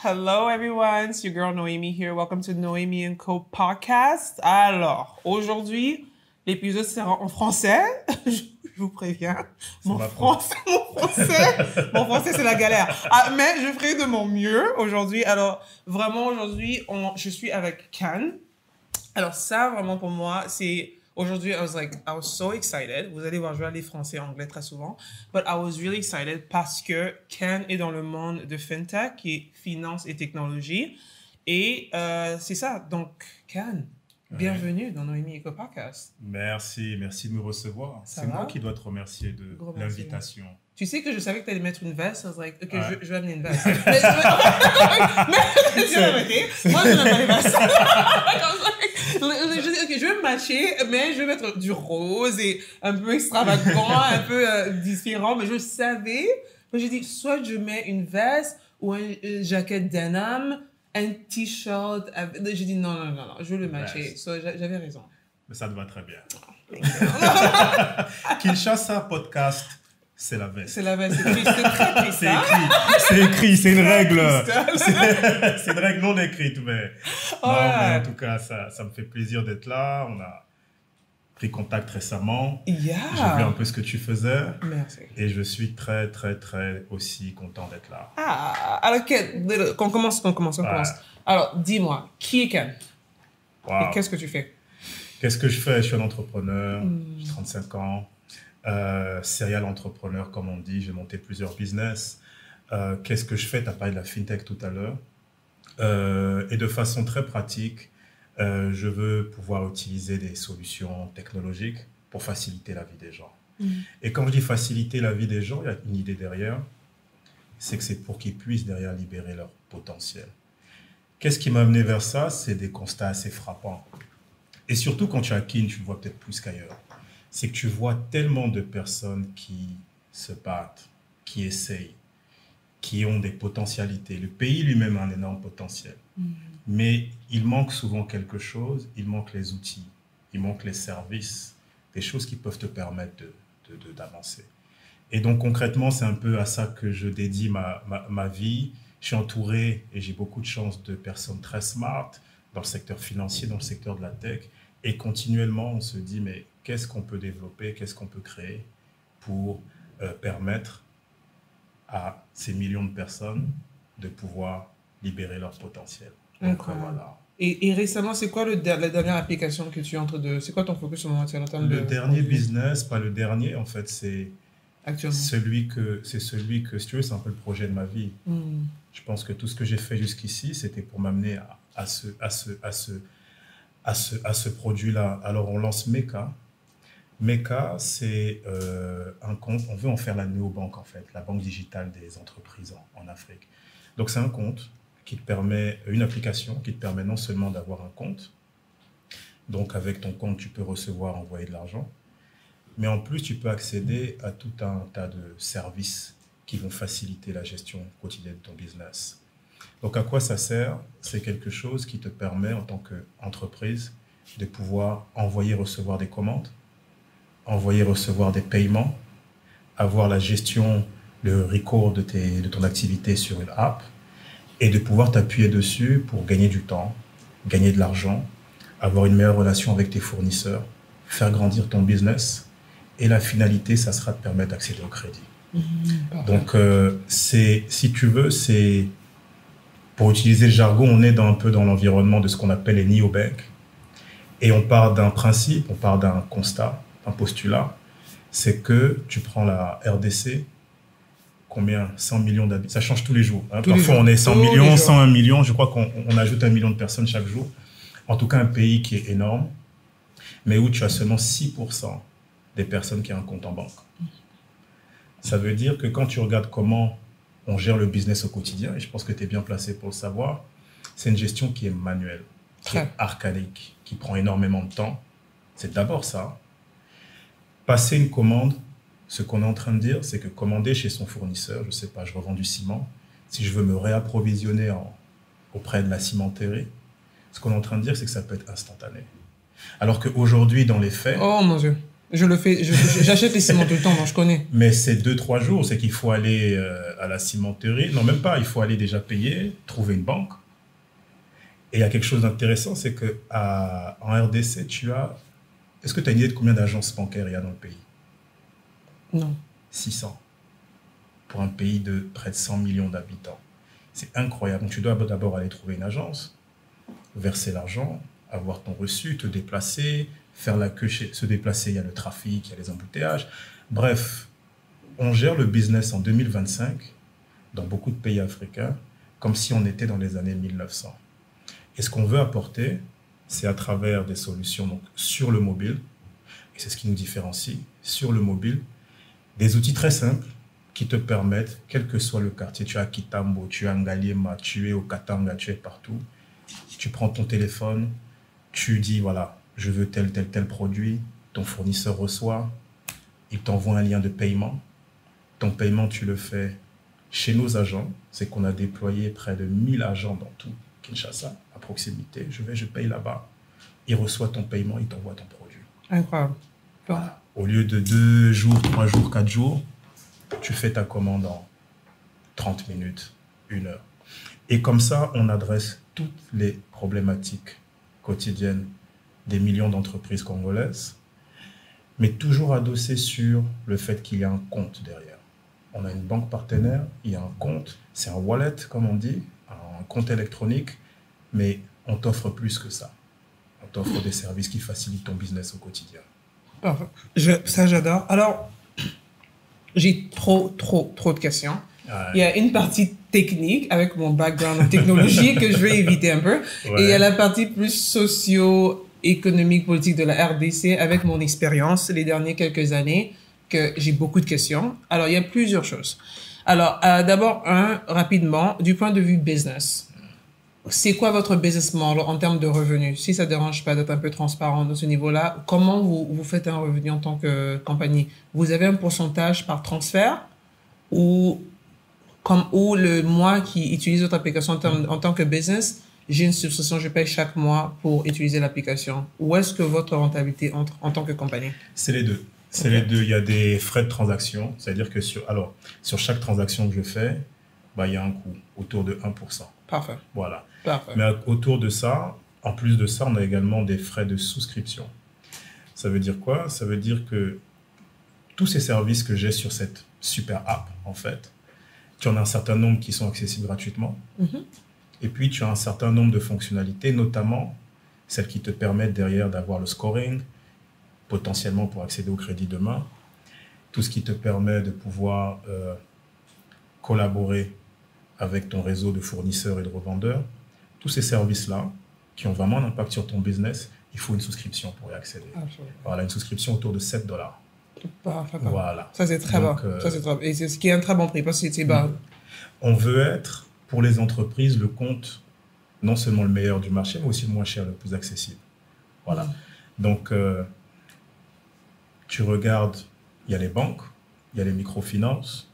Hello everyone, it's your girl Noémie here. Welcome to Noémie & Co podcast. Alors, aujourd'hui, l'épisode sera en français. Je vous préviens. Mon français, c'est la galère. Ah, mais je ferai de mon mieux aujourd'hui. Alors, vraiment aujourd'hui, je suis avec Ken. Alors ça, vraiment pour moi, c'est... Aujourd'hui, I was so excited. Vous allez voir, je vais aller français et anglais très souvent. But I was really excited parce que Ken est dans le monde de FinTech, qui est finance et technologie. Et c'est ça. Donc, Ken, bienvenue dans Noémie & Co podcast. Merci de me recevoir. C'est moi qui dois te remercier de l'invitation. Tu sais que je savais que tu allais mettre une veste. I was like, OK, je vais amener une veste. Moi, je n'aime pas les vestes. Je dis, OK, je vais me matcher, mais je vais mettre du rose et un peu extravagant, un peu différent. Mais je savais, j'ai dit, soit je mets une veste ou une jaquette denim, un t-shirt. J'ai dit, non, je veux le matcher. So, j'avais raison. Mais ça te va très bien. Kinshasa podcast. C'est la veste. C'est la veste. C'est très cristal. C'est écrit. C'est une règle. C'est une règle non écrite, mais... Non, mais en tout cas, ça me fait plaisir d'être là. On a pris contact récemment. Yeah. J'ai vu un peu ce que tu faisais. Merci. Et je suis très aussi content d'être là. Alors, qu'on commence. Alors, dis-moi, qui est Ken? Wow. Et qu'est-ce que tu fais? Qu'est-ce que je fais? Je suis un entrepreneur. J'ai 35 ans. Serial entrepreneur, comme on dit. J'ai monté plusieurs business. Qu'est-ce que je fais? Tu as parlé de la FinTech tout à l'heure. Et de façon très pratique, je veux pouvoir utiliser des solutions technologiques pour faciliter la vie des gens. Et quand je dis faciliter la vie des gens, il y a une idée derrière. C'est que c'est pour qu'ils puissent derrière libérer leur potentiel. Qu'est-ce qui m'a amené vers ça? C'est des constats assez frappants. Et surtout quand tu es à Kin, tu le vois peut-être plus qu'ailleurs. C'est que tu vois tellement de personnes qui se battent, qui essayent, qui ont des potentialités. Le pays lui-même a un énorme potentiel. Mais il manque souvent quelque chose, il manque les outils, il manque les services, des choses qui peuvent te permettre d'avancer. Et donc concrètement, c'est un peu à ça que je dédie ma vie. Je suis entouré, et j'ai beaucoup de chance, de personnes très smart dans le secteur financier, dans le secteur de la tech. Et continuellement, on se dit, mais qu'est-ce qu'on peut développer, qu'est-ce qu'on peut créer pour permettre à ces millions de personnes de pouvoir libérer leur potentiel. Donc, voilà. Et récemment, c'est quoi la dernière application que tu es en train de... C'est quoi ton focus en termes de... Le dernier business, pas le dernier, en fait, c'est celui que, si tu veux, c'est un peu le projet de ma vie. Je pense que tout ce que j'ai fait jusqu'ici, c'était pour m'amener à ce produit-là. Alors, on lance Meka. Meka, c'est un compte, on veut en faire la néobanque en fait, la banque digitale des entreprises en Afrique. Donc c'est un compte qui te permet, une application qui te permet non seulement d'avoir un compte, donc avec ton compte tu peux recevoir, envoyer de l'argent, mais en plus tu peux accéder à tout un tas de services qui vont faciliter la gestion quotidienne de ton business. Donc à quoi ça sert? C'est quelque chose qui te permet en tant qu'entreprise de pouvoir envoyer, recevoir des commandes, envoyer, recevoir des paiements, avoir la gestion, le record de ton activité sur une app et de pouvoir t'appuyer dessus pour gagner du temps, gagner de l'argent, avoir une meilleure relation avec tes fournisseurs, faire grandir ton business et la finalité, ça sera de permettre d'accéder au crédit. Donc, si tu veux, c'est, pour utiliser le jargon, on est un peu dans l'environnement de ce qu'on appelle les néobanks et on part d'un principe, on part d'un constat, un postulat, c'est que tu prends la RDC, combien? 100 millions d'habitants, ça change tous les jours. Hein. Parfois on est 100 millions, 101 millions, je crois qu'on ajoute 1 million de personnes chaque jour. En tout cas, un pays qui est énorme, mais où tu as seulement 6% des personnes qui ont un compte en banque. Ça veut dire que quand tu regardes comment on gère le business au quotidien, et je pense que tu es bien placé pour le savoir, c'est une gestion qui est manuelle, qui est archaïque, qui prend énormément de temps. C'est d'abord ça. Passer une commande, ce qu'on est en train de dire, c'est que commander chez son fournisseur, je ne sais pas, je revends du ciment, si je veux me réapprovisionner auprès de la cimenterie, ce qu'on est en train de dire, c'est que ça peut être instantané. Alors qu'aujourd'hui, dans les faits, oh mon Dieu, Je le fais, j'achète les ciments tout le temps, donc je connais. Mais c'est 2-3 jours, c'est qu'il faut aller à la cimenterie. Non, même pas, il faut aller déjà payer, trouver une banque. Et il y a quelque chose d'intéressant, c'est qu'en RDC, est-ce que tu as une idée de combien d'agences bancaires il y a dans le pays? Non. 600. Pour un pays de près de 100 millions d'habitants. C'est incroyable. Donc, tu dois d'abord aller trouver une agence, verser l'argent, avoir ton reçu, te déplacer, faire la queue, se déplacer, il y a le trafic, il y a les embouteillages. Bref, on gère le business en 2025 dans beaucoup de pays africains comme si on était dans les années 1900. Et ce qu'on veut apporter, c'est à travers des solutions donc, sur le mobile, et c'est ce qui nous différencie, sur le mobile, des outils très simples qui te permettent, quel que soit le quartier, tu es à Kitambo, tu es à Ngaliema, tu es au Katanga, tu es partout, tu prends ton téléphone, tu dis, voilà, je veux tel produit, ton fournisseur reçoit, il t'envoie un lien de paiement, ton paiement, tu le fais chez nos agents, c'est qu'on a déployé près de 1000 agents dans tout Kinshasa, à proximité, je paye là-bas, il reçoit ton paiement, il t'envoie ton produit. Incroyable. Voilà. Au lieu de 2 jours, 3 jours, 4 jours, tu fais ta commande en 30 minutes, 1 heure. Et comme ça, on adresse toutes les problématiques quotidiennes des millions d'entreprises congolaises, mais toujours adossé sur le fait qu'il y a un compte derrière. On a une banque partenaire, il y a un compte, c'est un wallet, comme on dit, un compte électronique, mais on t'offre plus que ça. On t'offre des services qui facilitent ton business au quotidien. Parfait. Ça, j'adore. Alors, j'ai trop de questions. Ouais. Il y a une partie technique avec mon background en technologie que je vais éviter un peu. Ouais. Et il y a la partie plus socio-économique, politique de la RDC avec mon expérience les dernières quelques années que j'ai beaucoup de questions. Alors, il y a plusieurs choses. Alors, d'abord, rapidement, du point de vue business. C'est quoi votre business model en termes de revenus? Si ça ne dérange pas d'être un peu transparent dans ce niveau-là, comment vous faites un revenu en tant que compagnie? Vous avez un pourcentage par transfert ou le mois qui utilise votre application en tant que business, j'ai une subscription, je paye chaque mois pour utiliser l'application. Où est-ce que votre rentabilité entre en tant que compagnie? C'est les deux. C'est okay. Les deux. Il y a des frais de transaction, c'est-à-dire que sur chaque transaction que je fais, il y a un coût autour de 1%. Parfait. Voilà. Parfait. Mais autour de ça, en plus de ça, on a également des frais de souscription. Ça veut dire quoi? Ça veut dire que tous ces services que j'ai sur cette super app, en fait, tu en as un certain nombre qui sont accessibles gratuitement. Mm-hmm. Et puis, tu as un certain nombre de fonctionnalités, notamment celles qui te permettent derrière d'avoir le scoring, potentiellement pour accéder au crédit demain, tout ce qui te permet de pouvoir collaborer avec ton réseau de fournisseurs et de revendeurs. Tous ces services-là, qui ont vraiment un impact sur ton business, il faut une souscription pour y accéder. Absolument. Voilà, une souscription autour de $7. Parfait. Voilà. Ça, c'est très bon. Ça, c'est très bon. Et c'est ce qui est un très bon prix, parce que c'est bas. On veut être, pour les entreprises, le compte, non seulement le meilleur du marché, mais aussi le moins cher, le plus accessible. Voilà. Donc, tu regardes, il y a les banques, il y a les microfinances,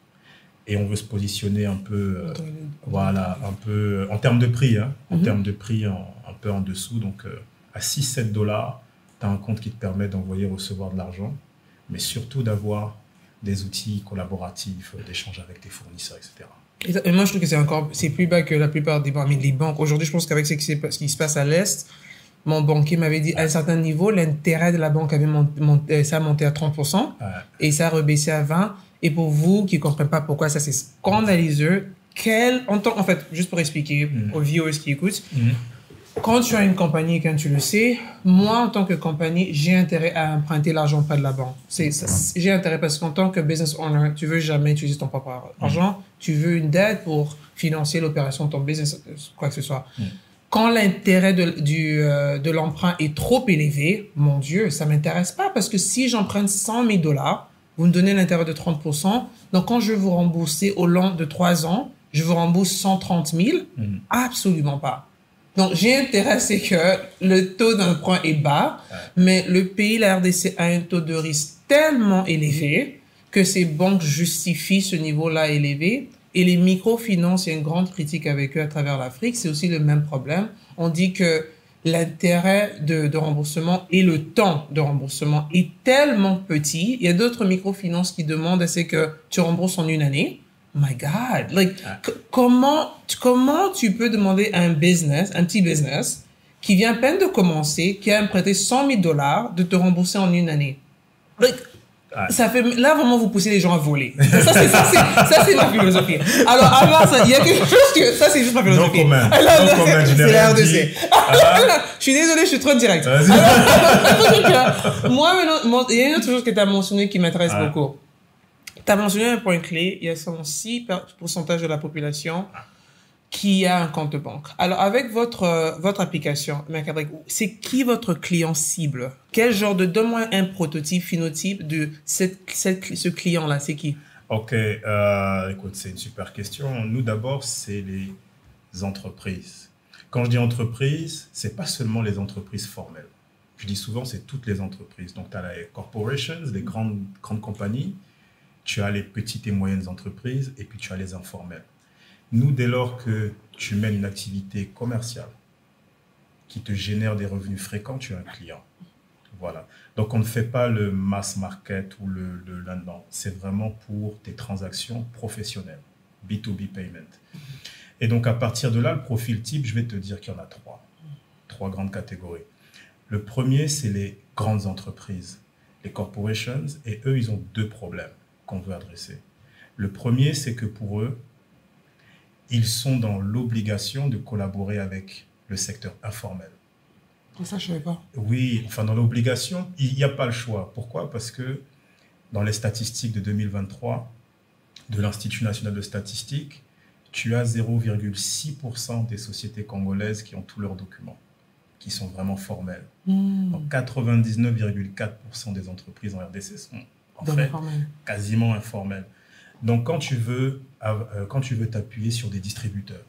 et on veut se positionner un peu, un peu en termes de prix, en termes de prix un peu en dessous. Donc, à 6-7 $, tu as un compte qui te permet d'envoyer, recevoir de l'argent, mais surtout d'avoir des outils collaboratifs, d'échange avec tes fournisseurs, etc. Et moi, je trouve que c'est plus bas que la plupart des banques. Aujourd'hui, je pense qu'avec ce qui se passe à l'Est, mon banquier m'avait dit, à un certain niveau, l'intérêt de la banque avait monté à 30%, et ça a rebaissé à 20%. Et pour vous qui ne comprenez pas pourquoi ça c'est scandaleux, en fait, juste pour expliquer aux viewers qui écoutent, quand tu as une compagnie, quand tu le sais, moi en tant que compagnie, j'ai intérêt à emprunter l'argent pas de la banque. J'ai intérêt parce qu'en tant que business owner, tu ne veux jamais utiliser ton propre argent, tu veux une dette pour financer l'opération de ton business, quoi que ce soit. Quand l'intérêt de l'emprunt est trop élevé, mon Dieu, ça ne m'intéresse pas parce que si j'emprunte $100 000, vous me donnez l'intérêt de 30%. Donc, quand je veux vous rembourser au long de 3 ans, je vous rembourse 130 000? Absolument pas. Donc, j'ai intérêt, c'est que le taux d'emprunt est bas, mais le pays, la RDC, a un taux de risque tellement élevé que ces banques justifient ce niveau-là élevé. Et les microfinances, il y a une grande critique avec eux à travers l'Afrique. C'est aussi le même problème. On dit que l'intérêt de remboursement et le temps de remboursement est tellement petit. Il y a d'autres microfinances qui demandent c'est que tu rembourses en une année. My God, like, comment tu peux demander à un petit business, qui vient à peine de commencer, qui a prêté $100,000 de te rembourser en une année? Like, ça fait, là, vraiment, vous poussez les gens à voler. Ça, c'est ma philosophie. Alors, ça, il y a quelque chose que, ça, c'est juste ma philosophie. C'est la RDC. Je suis désolée, je suis trop direct. Moi, il y a une autre chose que tu as mentionné qui m'intéresse beaucoup. Tu as mentionné un point clé, il y a seulement 6% de la population qui a un compte banque. Alors, avec votre application, c'est qui votre client cible? Quel genre donne-moi un prototype, phénotype de ce client-là, c'est qui? Ok, écoute, c'est une super question. Nous, d'abord, c'est les entreprises. Quand je dis entreprises, c'est pas seulement les entreprises formelles. Je dis souvent, c'est toutes les entreprises. Donc, tu as les corporations, les grandes compagnies, tu as les petites et moyennes entreprises, et puis tu as les informels. Nous, dès lors que tu mènes une activité commerciale qui te génère des revenus fréquents, tu as un client. Voilà. Donc, on ne fait pas le mass market ou le là-dedans. C'est vraiment pour tes transactions professionnelles, B2B payment. Et donc, à partir de là, le profil type, je vais te dire qu'il y en a trois grandes catégories. Le premier, c'est les grandes entreprises, les corporations, et eux, ils ont deux problèmes qu'on veut adresser. Le premier, c'est que pour eux, ils sont dans l'obligation de collaborer avec le secteur informel. Ça, je ne savais pas. Oui, enfin, dans l'obligation, il n'y a pas le choix. Pourquoi? Parce que dans les statistiques de 2023 de l'Institut national de statistique, tu as 0,6% des sociétés congolaises qui ont tous leurs documents, qui sont vraiment formels. Donc, 99,4% des entreprises en RDC sont en fait quasiment informelles. Donc, quand tu veux t'appuyer sur des distributeurs,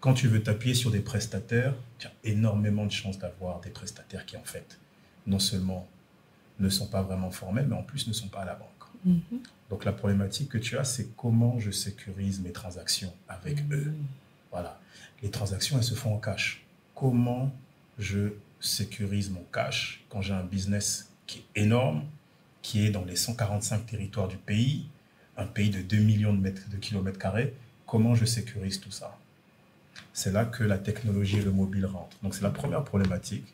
quand tu veux t'appuyer sur des prestataires, tu as énormément de chances d'avoir des prestataires qui, en fait, non seulement ne sont pas vraiment formels, mais en plus ne sont pas à la banque. Donc, la problématique que tu as, c'est comment je sécurise mes transactions avec eux. Voilà. Les transactions, elles se font en cash. Comment je sécurise mon cash quand j'ai un business qui est énorme, qui est dans les 145 territoires du pays, un pays de 2 millions de kilomètres carrés, comment je sécurise tout ça? C'est là que la technologie et le mobile rentrent. Donc, c'est la première problématique.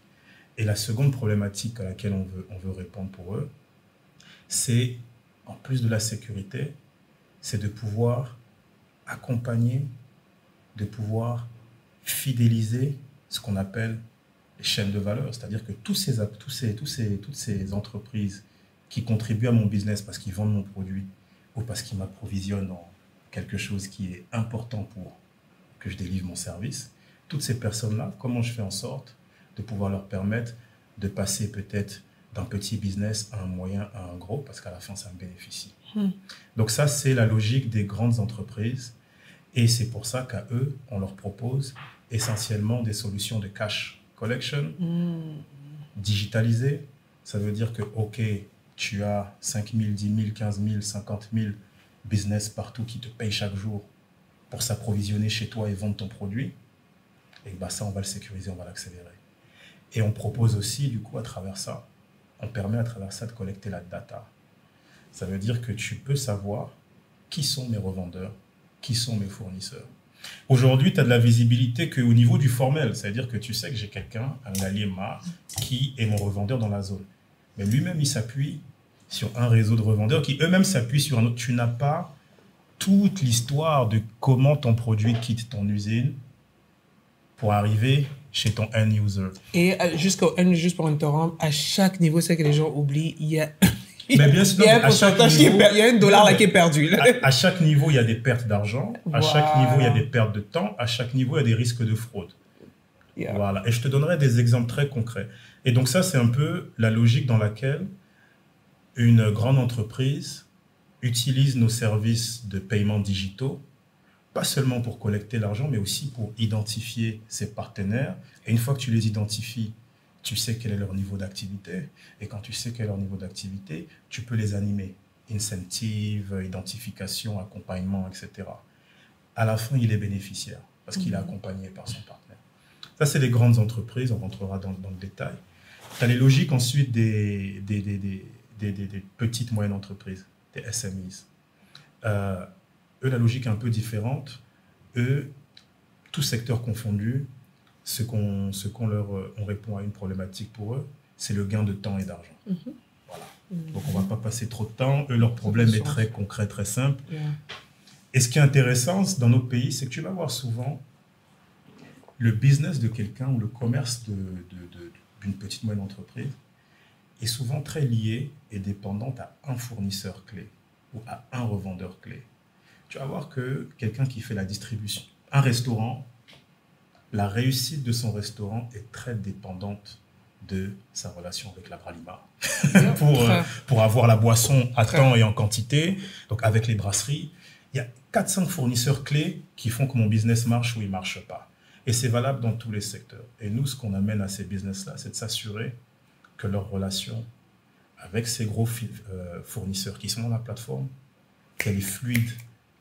Et la seconde problématique à laquelle on veut répondre pour eux, c'est, en plus de la sécurité, c'est de pouvoir accompagner, de pouvoir fidéliser ce qu'on appelle les chaînes de valeur. C'est-à-dire que toutes ces entreprises qui contribuent à mon business parce qu'ils vendent mon produit, ou parce qu'ils m'approvisionnent en quelque chose qui est important pour que je délivre mon service, toutes ces personnes-là, comment je fais en sorte de pouvoir leur permettre de passer peut-être d'un petit business à un moyen, à un gros, parce qu'à la fin, ça me bénéficie. Donc ça, c'est la logique des grandes entreprises, et c'est pour ça qu'à eux, on leur propose essentiellement des solutions de cash collection, digitalisées. Ça veut dire que, OK, tu as 5 000, 10 000, 15 000, 50 000 business partout qui te payent chaque jour pour s'approvisionner chez toi et vendre ton produit. Et bah ça, on va le sécuriser, on va l'accélérer. Et on propose aussi, du coup, à travers ça, on permet à travers ça de collecter la data. Ça veut dire que tu peux savoir qui sont mes revendeurs, qui sont mes fournisseurs. Aujourd'hui, tu as de la visibilité qu'au niveau du formel. C'est-à-dire que tu sais que j'ai quelqu'un, un Aliema, qui est mon revendeur dans la zone. Mais lui-même, il s'appuie sur un réseau de revendeurs qui eux-mêmes s'appuient sur un autre. Tu n'as pas toute l'histoire de comment ton produit quitte ton usine pour arriver chez ton end user. Et juste pour interrompre, à chaque niveau, c'est que les gens oublient, il y a... Mais bien sûr, il y a un pourcentage il y a $1 là qui est perdu. À chaque niveau, il y a des pertes d'argent. À chaque niveau, il y a des pertes de temps. À chaque niveau, il y a des risques de fraude. Voilà. Et je te donnerai des exemples très concrets. Et donc ça, c'est un peu la logique dans laquelle une grande entreprise utilise nos services de paiement digitaux, pas seulement pour collecter l'argent, mais aussi pour identifier ses partenaires. Et une fois que tu les identifies, tu sais quel est leur niveau d'activité. Et quand tu sais quel est leur niveau d'activité, tu peux les animer. Incentive, identification, accompagnement, etc. À la fin, il est bénéficiaire parce qu'il est accompagné par son partenaire. Ça, c'est les grandes entreprises, on rentrera dans le détail. Tu as les logiques ensuite des petites, moyennes entreprises, des SMEs. Eux, la logique est un peu différente. Eux, tout secteur confondu, on répond à une problématique pour eux, c'est le gain de temps et d'argent. Voilà. Donc, on ne va pas passer trop de temps. Eux, leur problème est très concret, très simple. Et ce qui est intéressant dans nos pays, c'est que tu vas voir souvent le business de quelqu'un ou le commerce d'une petite moyenne entreprise est souvent très lié et dépendant à un fournisseur clé ou à un revendeur clé. Tu vas voir que quelqu'un qui fait la distribution, un restaurant, la réussite de son restaurant est très dépendante de sa relation avec l'Abralima pour avoir la boisson à temps et en quantité. Donc avec les brasseries, il y a 4-5 fournisseurs clés qui font que mon business marche ou il ne marche pas. Et c'est valable dans tous les secteurs. Et nous, ce qu'on amène à ces business-là, c'est de s'assurer que leur relation avec ces gros fournisseurs qui sont dans la plateforme, qu'elle est fluide,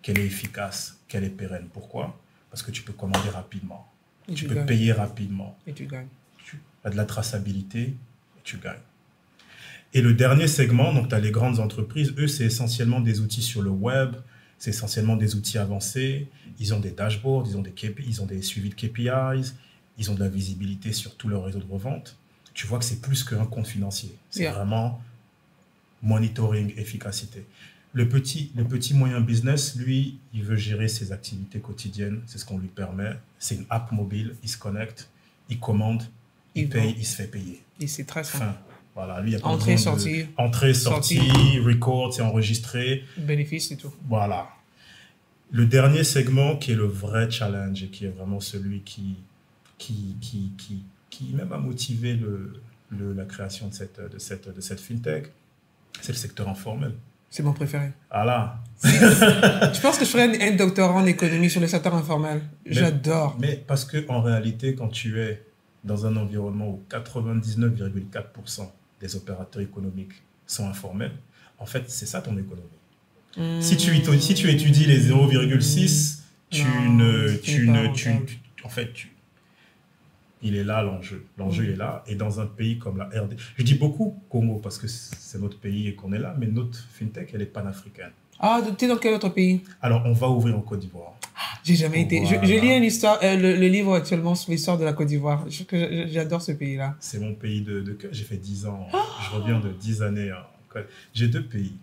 qu'elle est efficace, qu'elle est pérenne. Pourquoi? Parce que tu peux commander rapidement, tu peux payer rapidement. Et tu gagnes. Tu as de la traçabilité et tu gagnes. Et le dernier segment, donc tu as les grandes entreprises, eux, c'est essentiellement des outils sur le web, c'est essentiellement des outils avancés. Ils ont des dashboards, ils ont des suivis de KPIs, ils ont de la visibilité sur tout leur réseau de revente. Tu vois que c'est plus qu'un compte financier. C'est vraiment monitoring, efficacité. Le petit moyen business, lui, il veut gérer ses activités quotidiennes. C'est ce qu'on lui permet. C'est une app mobile. Il se connecte, il commande, il paye, il se fait payer. Et c'est très simple. Voilà, lui, il y a pas entrée, sortie. Entrée, sortie, record, c'est enregistré. Bénéfice et tout. Voilà. Le dernier segment qui est le vrai challenge et qui est vraiment celui qui même a motivé la création de cette fintech, c'est le secteur informel. C'est mon préféré. Voilà. Je pense que je ferais un doctorat en économie sur le secteur informel. J'adore. Mais parce qu'en réalité, quand tu es dans un environnement où 99,4% des opérateurs économiques sont informels, en fait, c'est ça ton économie. Si tu étudies les 0,6, il est là l'enjeu. L'enjeu est là. Et dans un pays comme la RD, je dis beaucoup Congo parce que c'est notre pays et qu'on est là, mais notre fintech, elle est panafricaine. Ah, tu es dans quel autre pays? Alors, on va ouvrir en Côte d'Ivoire. J'ai jamais été. Voilà. Je lis une histoire, le livre actuellement sur l'histoire de la Côte d'Ivoire. J'adore ce pays-là. C'est mon pays de cœur. J'ai fait 10 ans. Je reviens de 10 années. J'ai 2 pays.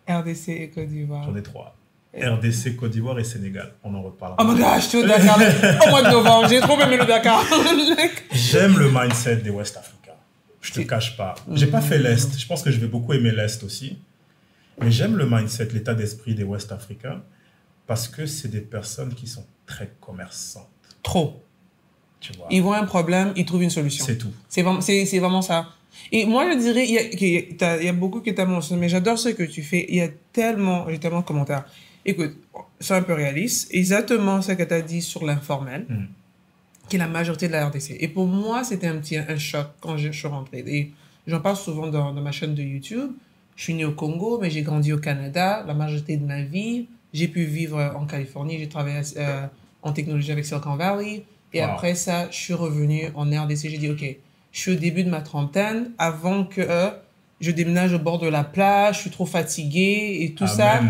RDC et Côte d'Ivoire. J'en ai 3. RDC, Côte d'Ivoire et Sénégal. On en reparlera. Oh my gosh, je suis au Dakar au mois de novembre. J'ai trop aimé le Dakar. J'aime le mindset des West Africains. Je te cache pas. J'ai pas fait l'Est. Je pense que je vais beaucoup aimer l'Est aussi. Mais j'aime le mindset, l'état d'esprit des West Africains parce que c'est des personnes qui sont très commerçantes. Trop. Tu vois. Ils voient un problème, ils trouvent une solution. C'est tout. C'est vraiment ça. Et moi, je dirais, il y a beaucoup qui t'ont mentionné, mais j'adore ce que tu fais. J'ai tellement de commentaires. Écoute, c'est un peu réaliste. Exactement ce que tu as dit sur l'informel, qui est la majorité de la RDC. Et pour moi, c'était un choc quand je suis rentrée. Et j'en parle souvent dans ma chaîne de YouTube. Je suis née au Congo, mais j'ai grandi au Canada la majorité de ma vie. J'ai pu vivre en Californie. J'ai travaillé en technologie avec Silicon Valley. Et après ça, je suis revenue en RDC. J'ai dit, OK, je suis au début de ma trentaine, avant que je déménage au bord de la plage, je suis trop fatiguée et tout ça.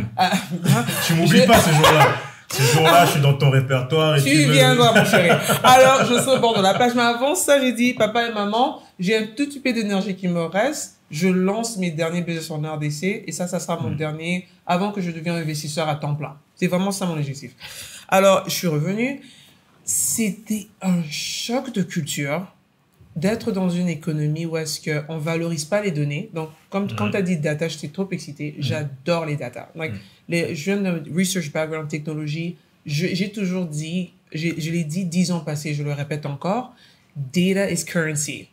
Tu m'oublies pas ce jour-là. Ce jour-là, je suis dans ton répertoire. Et tu viendras, mon chéri. Alors, je suis au bord de la plage. Mais avant ça, j'ai dit, papa et maman, j'ai un tout petit peu d'énergie qui me reste. Je lance mes derniers business en RDC. Et ça sera mon dernier avant que je devienne investisseur à temps plein. C'est vraiment ça mon objectif. Alors, je suis revenue. C'était un choc de culture d'être dans une économie où est-ce qu'on ne valorise pas les données. Donc, comme quand tu as dit data, j'étais trop excitée. J'adore les data. Je viens de research background technologie. J'ai toujours dit, je l'ai dit 10 ans passés, je le répète encore, data is currency.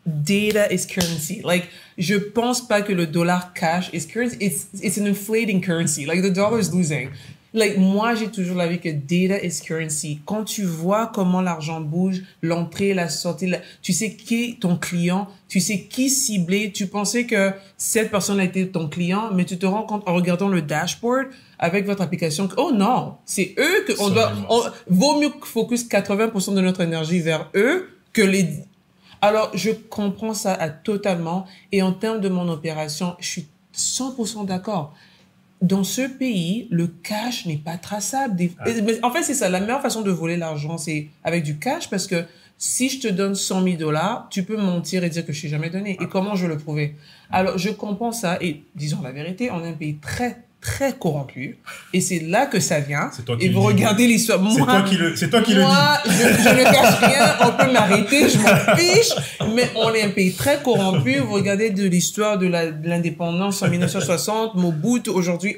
Data is currency. Je pense pas que le dollar cash is currency. It's an inflating currency. The dollar is losing. Moi, j'ai toujours l'avis que data is currency. Quand tu vois comment l'argent bouge, l'entrée, la sortie, tu sais qui est ton client, tu sais qui cibler. Tu pensais que cette personne a été ton client, mais tu te rends compte en regardant le dashboard, avec votre application. Oh non, c'est eux que vaut mieux focus 80% de notre énergie vers eux que les... Alors, je comprends ça totalement. Et en termes de mon opération, je suis 100% d'accord. Dans ce pays, le cash n'est pas traçable. En fait, c'est ça. La meilleure façon de voler l'argent, c'est avec du cash, parce que si je te donne 100 000 $, tu peux mentir et dire que je t'ai jamais donné. Et comment je le prouver? Alors, je comprends ça. Et disons la vérité, on est un pays très, très corrompu. Et c'est là que ça vient. Et vous regardez l'histoire. C'est toi qui le dis. Moi, je ne cache rien. On peut m'arrêter, je m'en fiche. Mais on est un pays très corrompu. Vous regardez de l'histoire de l'indépendance en 1960, Mobutu. Aujourd'hui,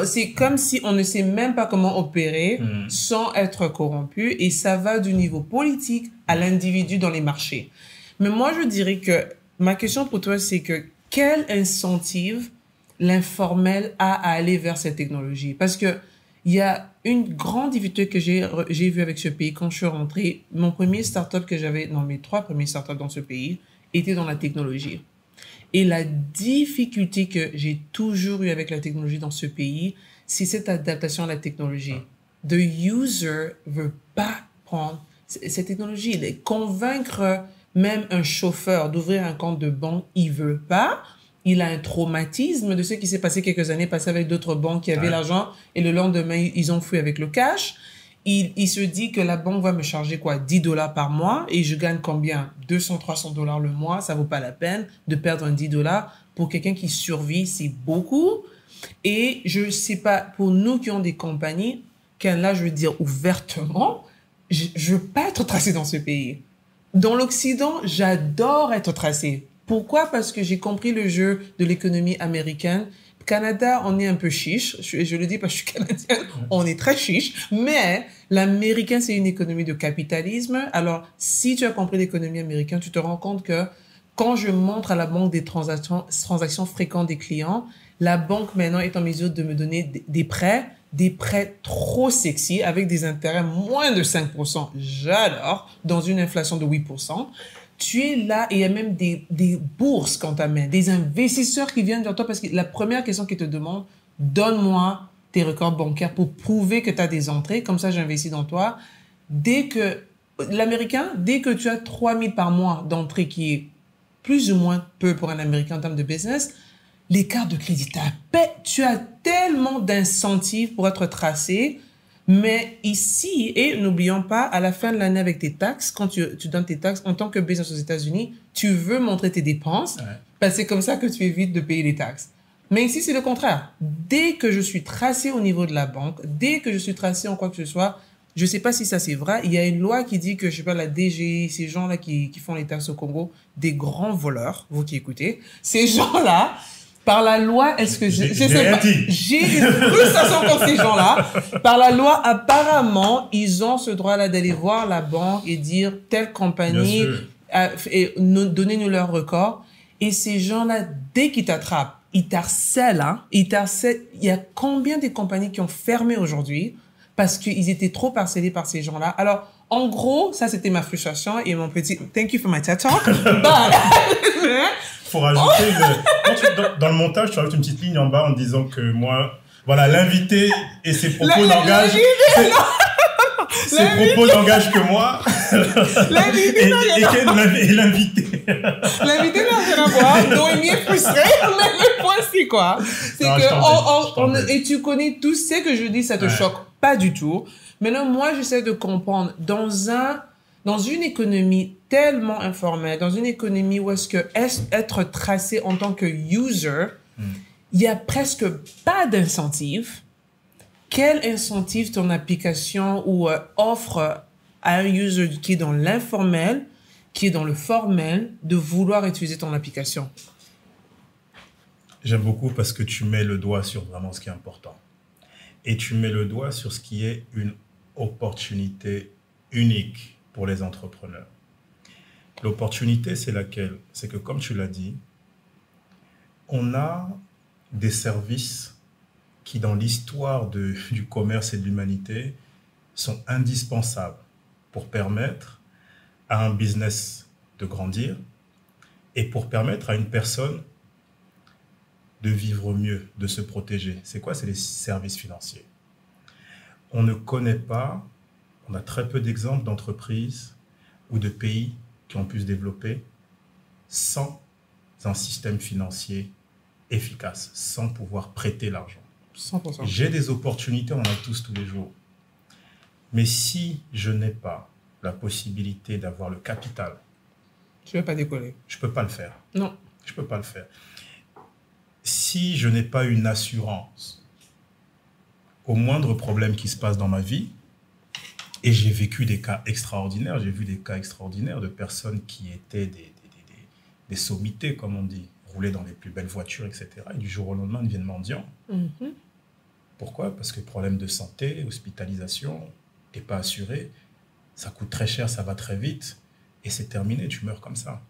c'est comme si on ne sait même pas comment opérer sans être corrompu. Et ça va du niveau politique à l'individu dans les marchés. Mais moi, je dirais que ma question pour toi, c'est que quel incentive l'informel a à aller vers cette technologie? Parce que il y a une grande difficulté que j'ai vue avec ce pays quand je suis rentrée. Mon premier startup que j'avais, non, mes 3 premiers startups dans ce pays étaient dans la technologie. Et la difficulté que j'ai toujours eue avec la technologie dans ce pays, c'est cette adaptation à la technologie. The user veut pas prendre cette technologie. Convaincre même un chauffeur d'ouvrir un compte de banque, il veut pas. Il a un traumatisme de ce qui s'est passé quelques années passées avec d'autres banques qui avaient l'argent et le lendemain, ils ont fui avec le cash. Il se dit que la banque va me charger quoi, 10 $ par mois et je gagne combien? 200, 300 $ le mois. Ça vaut pas la peine de perdre un 10 $ pour quelqu'un qui survit, c'est beaucoup. Et je sais pas, pour nous qui ont des compagnies, là, je veux dire ouvertement, je veux pas être tracé dans ce pays. Dans l'Occident, j'adore être tracé. Pourquoi? Parce que j'ai compris le jeu de l'économie américaine. Canada, on est un peu chiche. Je le dis parce que je suis canadienne. On est très chiche. Mais l'américain, c'est une économie de capitalisme. Alors, si tu as compris l'économie américaine, tu te rends compte que quand je montre à la banque des transactions fréquentes des clients, la banque maintenant est en mesure de me donner des prêts trop sexy avec des intérêts moins de 5%. J'adore. Dans une inflation de 8%. Tu es là et il y a même des bourses qu'on t'amène, des investisseurs qui viennent vers toi parce que la première question qu'ils te demandent, donne-moi tes records bancaires pour prouver que tu as des entrées, comme ça j'investis dans toi. Dès que tu as 3 000 par mois d'entrée, qui est plus ou moins peu pour un Américain en termes de business, les cartes de crédit, tu as tellement d'incentives pour être tracé. Mais ici, et n'oublions pas, à la fin de l'année avec tes taxes, quand tu donnes tes taxes en tant que business aux États-Unis, tu veux montrer tes dépenses, parce que c'est comme ça que tu évites de payer les taxes. Mais ici, c'est le contraire. Dès que je suis tracé au niveau de la banque, dès que je suis tracé en quoi que ce soit, je sais pas si ça c'est vrai, il y a une loi qui dit que, je sais pas, la DGI, ces gens-là qui font les taxes au Congo, des grands voleurs, vous qui écoutez, ces gens-là, par la loi, est-ce que je sais pas, j'ai une frustration contre ces gens-là. Par la loi, apparemment, ils ont ce droit-là d'aller voir la banque et dire telle compagnie, et donnez-nous leur record. Et ces gens-là, dès qu'ils t'attrapent, ils t'harcèlent, hein. Il y a combien de compagnies qui ont fermé aujourd'hui parce qu'ils étaient trop harcelés par ces gens-là? Alors, en gros, ça, c'était ma frustration et mon petit thank you for my TED Talk. Faut rajouter dans le montage, tu rajoutes une petite ligne en bas en disant que moi, voilà, l'invité et ses propos n'engagent que moi. L'invité et l'invité. L'invité n'a rien à voir. Noémie est frustrée, mais le point c'est quoi? C'est que et tu connais tout ce que je dis, ça te choque pas du tout. Maintenant, moi, j'essaie de comprendre dans une économie tellement informelle, dans une économie où être tracé en tant que user, il y a presque pas d'incentive. Quel incentive ton application ou offre à un user qui est dans l'informel, qui est dans le formel, de vouloir utiliser ton application? J'aime beaucoup parce que tu mets le doigt sur vraiment ce qui est important. Et tu mets le doigt sur ce qui est une opportunité unique pour les entrepreneurs. L'opportunité, c'est laquelle? C'est que, comme tu l'as dit, on a des services qui, dans l'histoire du commerce et de l'humanité, sont indispensables pour permettre à un business de grandir et pour permettre à une personne de vivre mieux, de se protéger. C'est quoi? C'est les services financiers. On ne connaît pas, on a très peu d'exemples d'entreprises ou de pays qui ont pu se développer sans un système financier efficace, sans pouvoir prêter l'argent. 100%. J'ai des opportunités, on en a tous les jours. Mais si je n'ai pas la possibilité d'avoir le capital, tu ne veux pas décoller. Je ne peux pas le faire. Non. Je ne peux pas le faire. Si je n'ai pas une assurance au moindre problème qui se passe dans ma vie, et j'ai vécu des cas extraordinaires, j'ai vu des cas extraordinaires de personnes qui étaient des sommités, comme on dit, roulaient dans les plus belles voitures, etc. Et du jour au lendemain, deviennent mendiants. Mm-hmm. Pourquoi? Parce que problème de santé, hospitalisation, tu n'es pas assuré, ça coûte très cher, ça va très vite, et c'est terminé, tu meurs comme ça.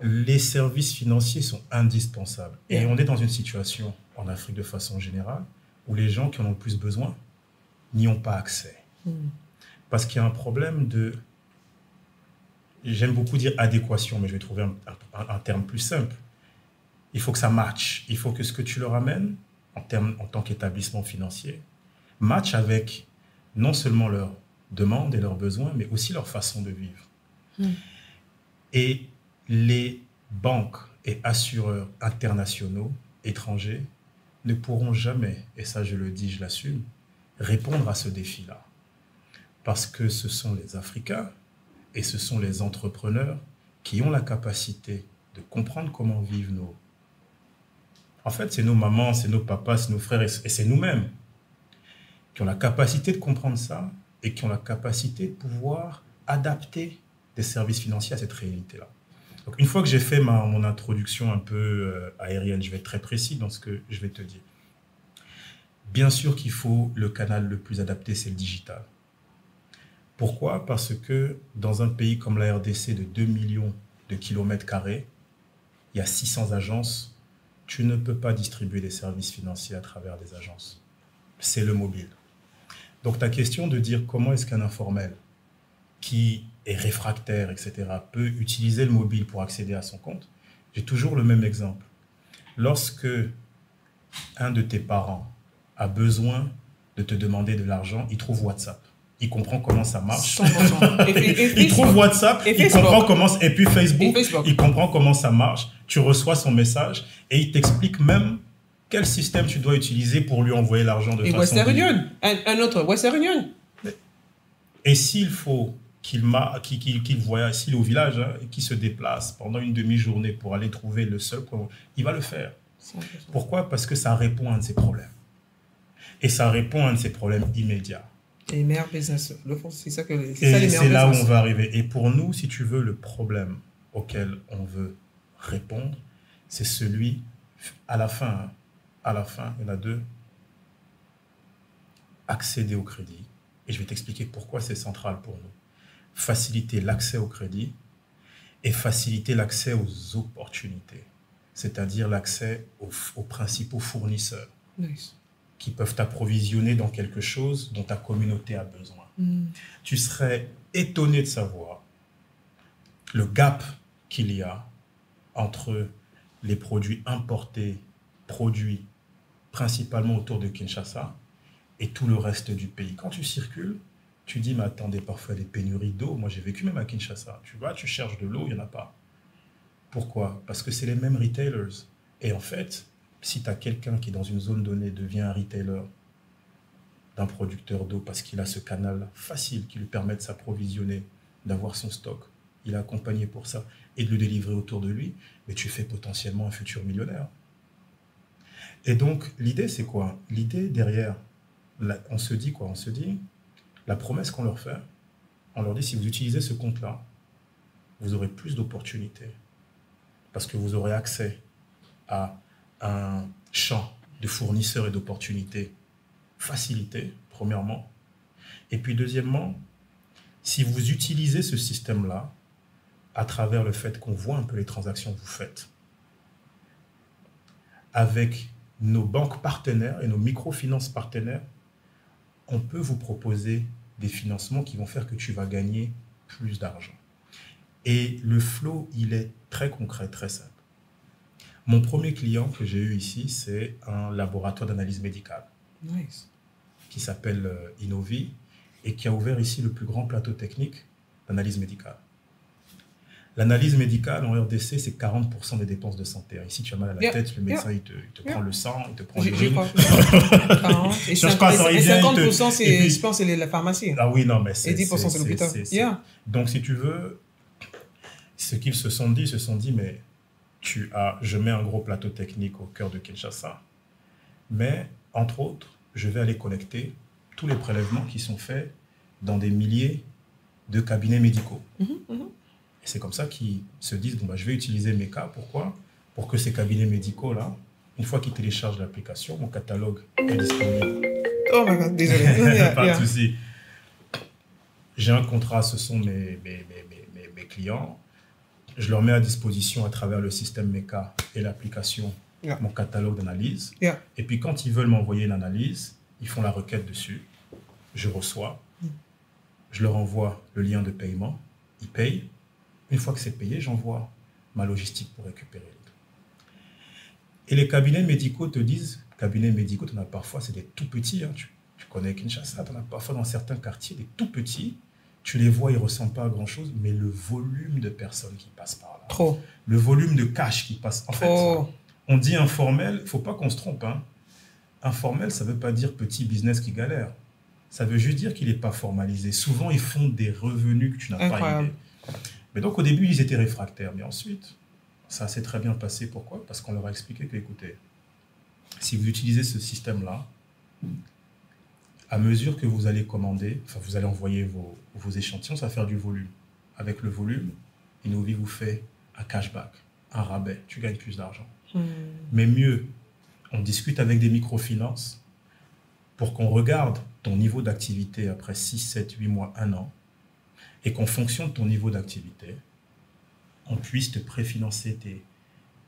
Les services financiers sont indispensables. Et on est dans une situation, en Afrique de façon générale, où les gens qui en ont le plus besoin n'y ont pas accès. Parce qu'il y a un problème de... J'aime beaucoup dire adéquation, mais je vais trouver un terme plus simple. Il faut que ça matche. Il faut que ce que tu leur amènes, en tant qu'établissement financier, matche avec non seulement leurs demandes et leurs besoins, mais aussi leur façon de vivre. Et les banques et assureurs internationaux, étrangers, ne pourront jamais, et ça je le dis, je l'assume, répondre à ce défi-là. Parce que ce sont les Africains et ce sont les entrepreneurs qui ont la capacité de comprendre comment vivent nos... En fait, c'est nos mamans, c'est nos papas, c'est nos frères et c'est nous-mêmes qui ont la capacité de comprendre ça et qui ont la capacité de pouvoir adapter des services financiers à cette réalité-là. Donc, une fois que j'ai fait mon introduction un peu aérienne, je vais être très précis dans ce que je vais te dire. Bien sûr qu'il faut le canal le plus adapté, c'est le digital. Pourquoi? Parce que dans un pays comme la RDC de 2 millions de kilomètres carrés, il y a 600 agences. Tu ne peux pas distribuer des services financiers à travers des agences. C'est le mobile. Donc ta question de dire comment est-ce qu'un informel qui est réfractaire, etc., peut utiliser le mobile pour accéder à son compte, j'ai toujours le même exemple. Lorsque un de tes parents a besoin de te demander de l'argent, il trouve WhatsApp. Il comprend comment ça marche. Il trouve WhatsApp, il comprend comment... Et puis Facebook, il comprend comment ça marche. Tu reçois son message et il t'explique même quel système tu dois utiliser pour lui envoyer l'argent de façon... Western Union, un autre, Western Union. Et s'il faut qu'il voyage, s'il est au village, hein, et qu'il se déplace pendant une demi-journée pour aller trouver le seul point, il va le faire. 100%. Pourquoi? Parce que ça répond à un de ses problèmes. Et ça répond à un de ses problèmes immédiats. Et les meilleurs business, le fond, c'est ça que... Et c'est là où on va arriver. Et pour nous, si tu veux, le problème auquel on veut répondre, c'est celui, à la fin, il y en a deux, accéder au crédit. Et je vais t'expliquer pourquoi c'est central pour nous. Faciliter l'accès au crédit et faciliter l'accès aux opportunités, c'est-à-dire l'accès aux principaux fournisseurs qui peuvent t'approvisionner dans quelque chose dont ta communauté a besoin. Tu serais étonné de savoir le gap qu'il y a entre les produits importés, produits principalement autour de Kinshasa, et tout le reste du pays. Quand tu circules, tu dis, mais attendez, parfois des pénuries d'eau. Moi, j'ai vécu même à Kinshasa. Tu vas, tu cherches de l'eau, il n'y en a pas. Pourquoi? Parce que c'est les mêmes retailers. Et en fait, si tu as quelqu'un qui, dans une zone donnée, devient un retailer d'un producteur d'eau parce qu'il a ce canal facile qui lui permet de s'approvisionner, d'avoir son stock, il est accompagné pour ça, et de le délivrer autour de lui, mais tu fais potentiellement un futur millionnaire. Et donc, l'idée, c'est quoi? L'idée derrière... on se dit quoi? On se dit, la promesse qu'on leur fait, on leur dit, si vous utilisez ce compte-là, vous aurez plus d'opportunités. Parce que vous aurez accès à un champ de fournisseurs et d'opportunités facilité, premièrement. Et puis, deuxièmement, si vous utilisez ce système-là, à travers le fait qu'on voit un peu les transactions que vous faites, avec nos banques partenaires et nos microfinances partenaires, on peut vous proposer des financements qui vont faire que tu vas gagner plus d'argent. Et le flow, il est très concret, très simple. Mon premier client que j'ai eu ici, c'est un laboratoire d'analyse médicale. Nice. Qui s'appelle Innovi et qui a ouvert ici le plus grand plateau technique d'analyse médicale. L'analyse médicale en RDC, c'est 40% des dépenses de santé. Ici, tu as mal à la tête, le médecin, il te prend le sang, il te prend l'urine. Et 50%, c'est, je pense, c'est la pharmacie. Ah oui, non, mais c'est... Et 10%, c'est l'hôpital. Donc, si tu veux, ce qu'ils se sont dit, mais je mets un gros plateau technique au cœur de Kinshasa, mais, entre autres, je vais aller collecter tous les prélèvements qui sont faits dans des milliers de cabinets médicaux. Et c'est comme ça qu'ils se disent, bon, bah, je vais utiliser Meka. Pourquoi? Pour que ces cabinets médicaux-là, une fois qu'ils téléchargent l'application, mon catalogue est disponible. Oh my God, désolé. Pas de souci. J'ai un contrat, ce sont mes clients. Je leur mets à disposition à travers le système Meka et l'application mon catalogue d'analyse. Et puis quand ils veulent m'envoyer une analyse, ils font la requête dessus. Je reçois. Je leur envoie le lien de paiement. Ils payent. Une fois que c'est payé, j'envoie ma logistique pour récupérer. Et les cabinets médicaux te disent, cabinets médicaux, tu en as parfois, c'est des tout petits. Hein, tu connais Kinshasa, tu en as parfois dans certains quartiers des tout petits. Tu les vois, ils ne ressemblent pas à grand-chose, mais le volume de personnes qui passent par là. Trop. Le volume de cash qui passe. En fait, on dit informel, il ne faut pas qu'on se trompe. Hein. Informel, ça ne veut pas dire petit business qui galère. Ça veut juste dire qu'il n'est pas formalisé. Souvent, ils font des revenus que tu n'as pas idée. Mais donc, au début, ils étaient réfractaires. Mais ensuite, ça s'est très bien passé. Pourquoi? Parce qu'on leur a expliqué que, écoutez, si vous utilisez ce système-là, à mesure que vous allez commander, enfin, vous allez envoyer vos échantillons, ça va faire du volume. Avec le volume, Innovi vous fait un cashback, un rabais. Tu gagnes plus d'argent. Mais mieux, on discute avec des microfinances pour qu'on regarde ton niveau d'activité après 6, 7, 8 mois, 1 an, et qu'en fonction de ton niveau d'activité, on puisse te préfinancer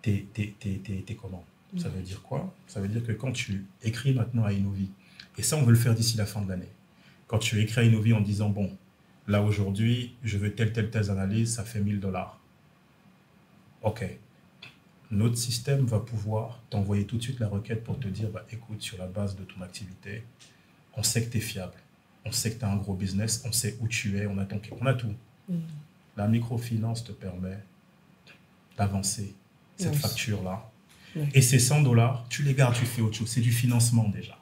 tes commandes. Ça veut dire quoi? Ça veut dire que quand tu écris maintenant à Innovi, et ça on veut le faire d'ici la fin de l'année, quand tu écris à Innovi en disant, bon, là aujourd'hui, je veux telle analyse, ça fait $1000. Ok. Notre système va pouvoir t'envoyer tout de suite la requête pour te dire, bah, écoute, sur la base de ton activité, on sait que tu es fiable, on sait que tu as un gros business, on sait où tu es, on a tout. La microfinance te permet d'avancer cette facture-là. Et ces $100, tu les gardes, tu fais autre chose. C'est du financement déjà.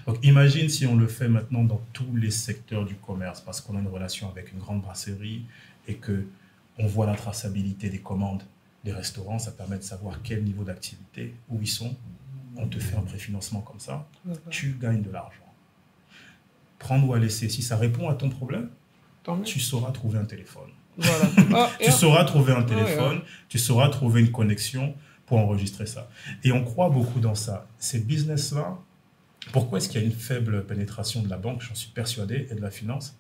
Donc imagine si on le fait maintenant dans tous les secteurs du commerce, parce qu'on a une relation avec une grande brasserie et qu'on voit la traçabilité des commandes des restaurants, ça permet de savoir quel niveau d'activité, où ils sont. On te fait un préfinancement comme ça, tu gagnes de l'argent. Prendre ou à laisser, si ça répond à ton problème, tu sauras trouver un téléphone. Voilà. Tu sauras trouver un téléphone, tu sauras trouver une connexion pour enregistrer ça. Et on croit beaucoup dans ça. Ces business-là, pourquoi est-ce qu'il y a une faible pénétration de la banque, j'en suis persuadé, et de la finance?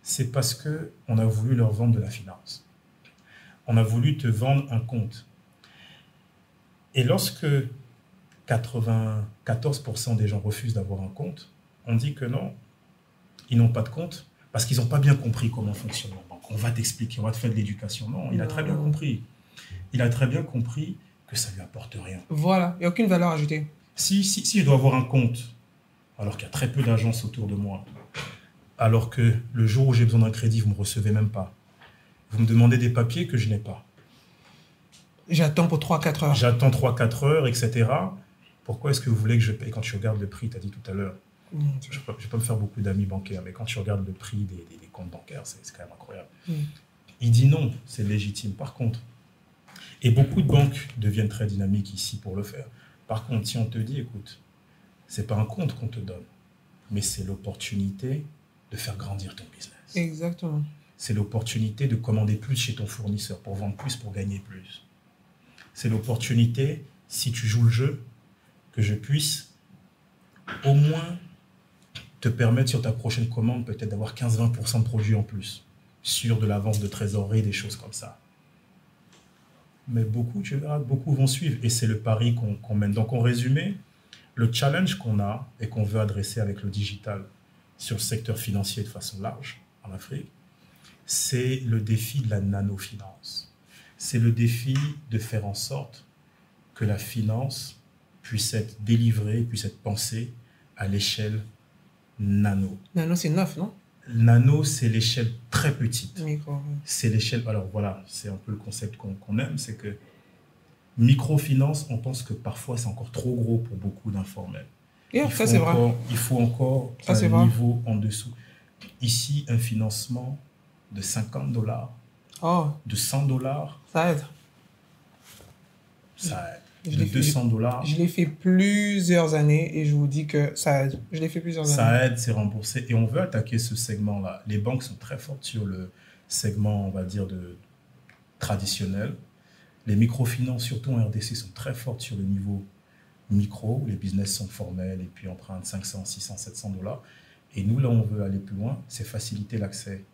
C'est parce qu'on a voulu leur vendre de la finance. On a voulu te vendre un compte. Et lorsque 94% des gens refusent d'avoir un compte, on dit que non, ils n'ont pas de compte parce qu'ils n'ont pas bien compris comment fonctionne la banque. On va t'expliquer, on va te faire de l'éducation. Non, il a très bien compris. Il a très bien compris que ça ne lui apporte rien. Voilà, il n'y a aucune valeur ajoutée. Si je dois avoir un compte, alors qu'il y a très peu d'agences autour de moi, alors que le jour où j'ai besoin d'un crédit, vous ne me recevez même pas, vous me demandez des papiers que je n'ai pas. J'attends pour 3-4 heures. J'attends 3-4 heures, etc. Pourquoi est-ce que vous voulez que je paye? Quand tu regardes le prix, tu as dit tout à l'heure, je ne vais pas me faire beaucoup d'amis bancaires, mais quand tu regardes le prix des comptes bancaires, c'est quand même incroyable. Il dit non, c'est légitime. Par contre, et beaucoup de banques deviennent très dynamiques ici pour le faire. Par contre, si on te dit, écoute, ce n'est pas un compte qu'on te donne, mais c'est l'opportunité de faire grandir ton business. Exactement. C'est l'opportunité de commander plus chez ton fournisseur pour vendre plus, pour gagner plus. C'est l'opportunité, si tu joues le jeu, que je puisse au moins te permettre sur ta prochaine commande peut-être d'avoir 15-20% de produits en plus sur de l'avance de trésorerie, des choses comme ça. Mais beaucoup, tu verras, beaucoup vont suivre et c'est le pari qu'on mène. Donc en résumé, le challenge qu'on a et qu'on veut adresser avec le digital sur le secteur financier de façon large en Afrique, c'est le défi de la nanofinance. C'est le défi de faire en sorte que la finance puisse être délivrée, puisse être pensée à l'échelle nano. Nano, c'est 9, non? Nano, c'est l'échelle très petite. Micro. C'est l'échelle... Alors voilà, c'est un peu le concept qu'on aime, c'est que microfinance, on pense que parfois c'est encore trop gros pour beaucoup d'informels. Yeah, ça c'est vrai. Il faut encore un niveau en dessous. Ici, un financement de $50, de $100, ça aide. Ça aide. De $200. Je l'ai fait plusieurs années et je vous dis que ça aide. Je l'ai fait plusieurs années. Ça aide, c'est remboursé. Et on veut attaquer ce segment-là. Les banques sont très fortes sur le segment, on va dire, traditionnel. Les microfinances, surtout en RDC, sont très fortes sur le niveau micro. Les business sont formels et puis empruntent $500, $600, $700. Et nous, là, on veut aller plus loin. C'est faciliter l'accès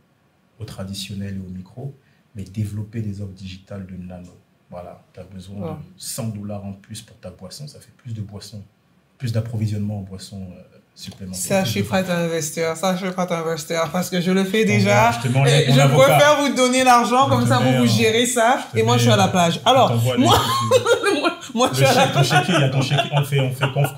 au traditionnel et au micro, mais développer des offres digitales de nano. Voilà, tu as besoin de $100 en plus pour ta boisson. Ça fait plus de boissons, plus d'approvisionnement en boissons supplémentaires. Ça, je suis prête à investir. Parce que je le fais déjà. Je préfère vous donner l'argent, comme ça, vous gérez ça. Et moi, je suis à la plage. Alors, moi, je suis à la plage. Il y a ton chéquier, on fait conf.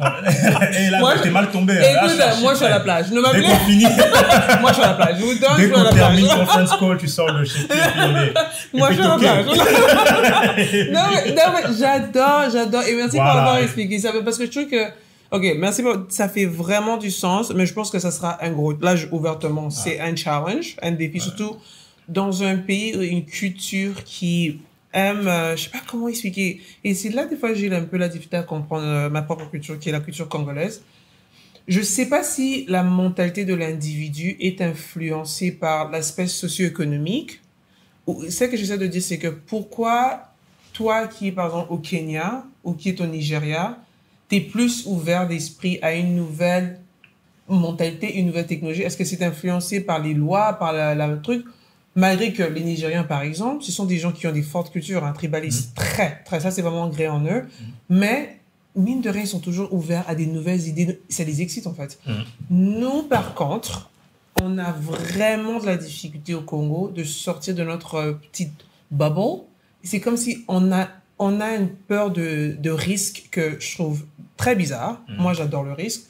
Et là, t'es mal tombé. Écoute, moi, je suis à la plage. Ne m'appelez pas. Moi, je suis à la plage. Je vous donne, je suis à la plage. Dès qu'on termine conference call, tu sors le chéquier. Moi, je suis à la plage. Non, mais j'adore. Et merci pour avoir expliqué ça. Parce que je trouve que, ok, merci. Ça fait vraiment du sens, mais je pense que ça sera un gros. Là, ouvertement, c'est un challenge, un défi, surtout dans un pays, une culture qui aime, je sais pas comment expliquer. Et c'est là, des fois, j'ai un peu la difficulté à comprendre ma propre culture, qui est la culture congolaise. Je sais pas si la mentalité de l'individu est influencée par l'aspect socio-économique. Ce que j'essaie de dire, c'est que pourquoi toi qui es, par exemple, au Kenya ou qui est au Nigeria, tu es plus ouvert d'esprit à une nouvelle mentalité, une nouvelle technologie? Est-ce que c'est influencé par les lois, par le truc? Malgré que les Nigériens, par exemple, ce sont des gens qui ont des fortes cultures, tribalistes, très, ça c'est vraiment ancré en eux. Mais, mine de rien, ils sont toujours ouverts à des nouvelles idées. Ça les excite, en fait. Nous, par contre, on a vraiment de la difficulté au Congo de sortir de notre petite bubble. C'est comme si on a une peur de risque que je trouve très bizarre. Moi, j'adore le risque.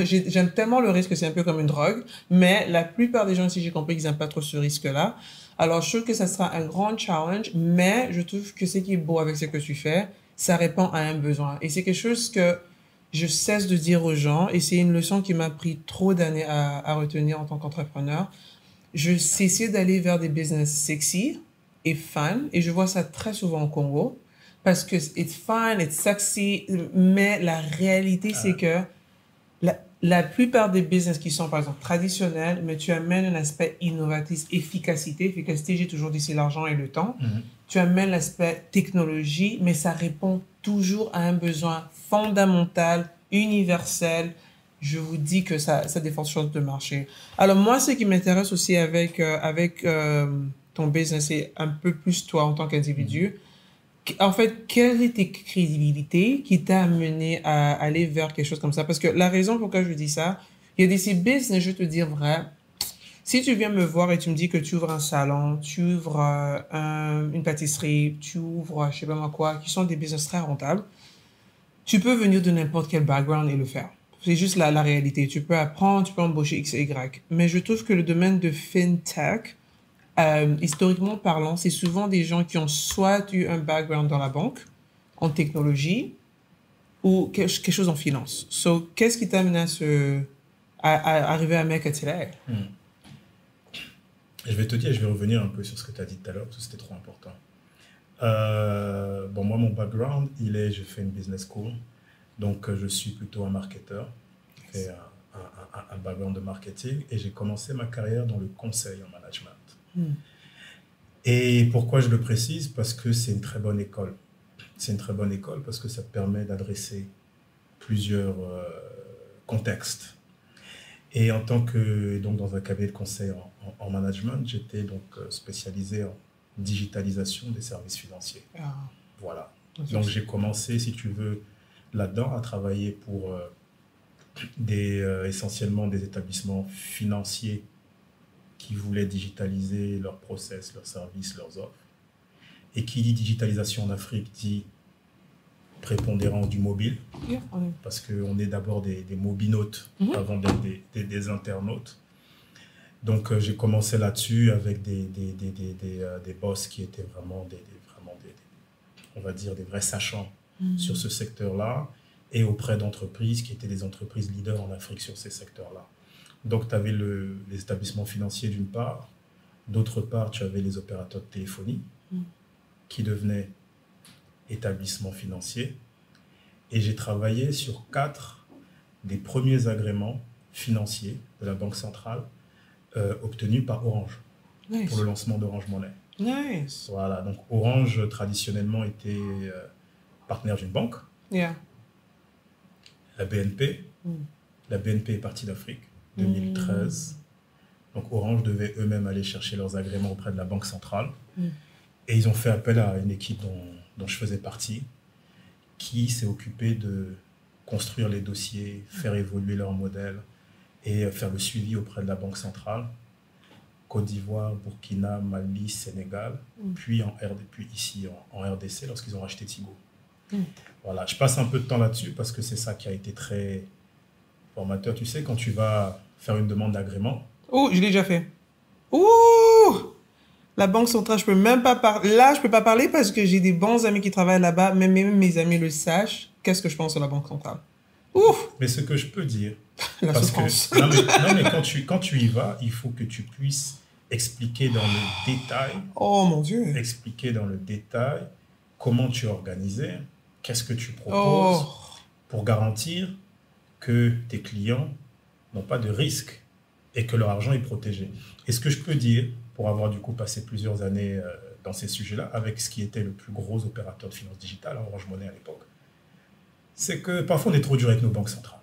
J'aime tellement le risque que c'est un peu comme une drogue. Mais la plupart des gens ici, j'ai compris qu'ils n'aiment pas trop ce risque-là. Alors, je trouve que ça sera un grand challenge, mais je trouve que ce qui est beau avec ce que tu fais, ça répond à un besoin. Et c'est quelque chose que je cesse de dire aux gens, et c'est une leçon qui m'a pris trop d'années à retenir en tant qu'entrepreneur. Je cessais d'aller vers des business sexy et fun, et je vois ça très souvent au Congo, parce que it's fun, it's sexy, mais la réalité, c'est que la plupart des business qui sont, par exemple, traditionnels, mais tu amènes un aspect innovatif, efficacité. Efficacité, j'ai toujours dit, c'est l'argent et le temps. Tu amènes l'aspect technologie, mais ça répond toujours à un besoin fondamental, universel. Je vous dis que ça a des fortes chances de marcher. Alors, moi, ce qui m'intéresse aussi avec ton business, c'est un peu plus toi en tant qu'individu. En fait, quelle est tes crédibilités qui t'a amené à aller vers quelque chose comme ça? Parce que la raison pourquoi je dis ça, il y a des business, je vais te dire vrai, si tu viens me voir et tu me dis que tu ouvres un salon, tu ouvres une pâtisserie, tu ouvres je sais pas moi quoi, qui sont des business très rentables, tu peux venir de n'importe quel background et le faire. C'est juste la réalité. Tu peux apprendre, tu peux embaucher X et Y. Mais je trouve que le domaine de FinTech, historiquement parlant, c'est souvent des gens qui ont soit eu un background dans la banque, en technologie, ou quelque chose en finance. So, qu'est-ce qui t'a amené à arriver à Mecca today? Je vais te dire, je vais revenir un peu sur ce que tu as dit tout à l'heure, parce que c'était trop important. Bon, moi, mon background, j'ai fait une business school, donc je suis plutôt un marketeur. J'ai fait un background de marketing, et j'ai commencé ma carrière dans le conseil en management. Et pourquoi je le précise? Parce que c'est une très bonne école. C'est une très bonne école parce que ça te permet d'adresser plusieurs contextes. Et en tant que, donc dans un cabinet de conseil en management, j'étais donc spécialisé en digitalisation des services financiers. Voilà. Donc j'ai commencé, si tu veux, là-dedans à travailler pour essentiellement des établissements financiers qui voulaient digitaliser leurs process, leurs services, leurs offres. Et qui dit digitalisation en Afrique dit prépondérance du mobile, Yeah, parce qu'on est d'abord des mobinautes avant d'être des internautes. Donc, j'ai commencé là-dessus avec des boss qui étaient vraiment on va dire, des vrais sachants sur ce secteur-là, et auprès d'entreprises qui étaient des entreprises leaders en Afrique sur ces secteurs-là. Donc, tu avais les établissements financiers d'une part, d'autre part, tu avais les opérateurs de téléphonie qui devenaient établissements financiers, et j'ai travaillé sur 4 des premiers agréments financiers de la Banque centrale obtenus par Orange pour le lancement d'Orange Money. Nice. Voilà, donc Orange traditionnellement était partenaire d'une banque, la BNP. La BNP est partie d'Afrique, 2013. Donc Orange devait eux-mêmes aller chercher leurs agréments auprès de la Banque centrale. Et ils ont fait appel à une équipe dont je faisais partie, qui s'est occupée de construire les dossiers, faire évoluer leur modèle et faire le suivi auprès de la Banque centrale. Côte d'Ivoire, Burkina, Mali, Sénégal, puis ici en RDC lorsqu'ils ont racheté Tigo. Voilà, je passe un peu de temps là-dessus parce que c'est ça qui a été très formateur. Tu sais, quand tu vas faire une demande d'agrément... Oh, je l'ai déjà fait. Ouh! La Banque centrale, je peux même pas parler. Là, je peux pas parler parce que j'ai des bons amis qui travaillent là-bas, mais même mes amis le sachent. Qu'est-ce que je pense de la Banque centrale? Ouf! Mais ce que je peux dire... La parce souffrance. que, non, mais quand tu y vas, il faut que tu puisses expliquer dans le détail... Oh, mon Dieu! Expliquer dans le détail comment tu es organisé, qu'est-ce que tu proposes pour garantir que tes clients n'ont pas de risque et que leur argent est protégé. Et ce que je peux dire, pour avoir du coup passé plusieurs années dans ces sujets-là, avec ce qui était le plus gros opérateur de finances digitales, Orange Money à l'époque, c'est que parfois on est trop dur avec nos banques centrales.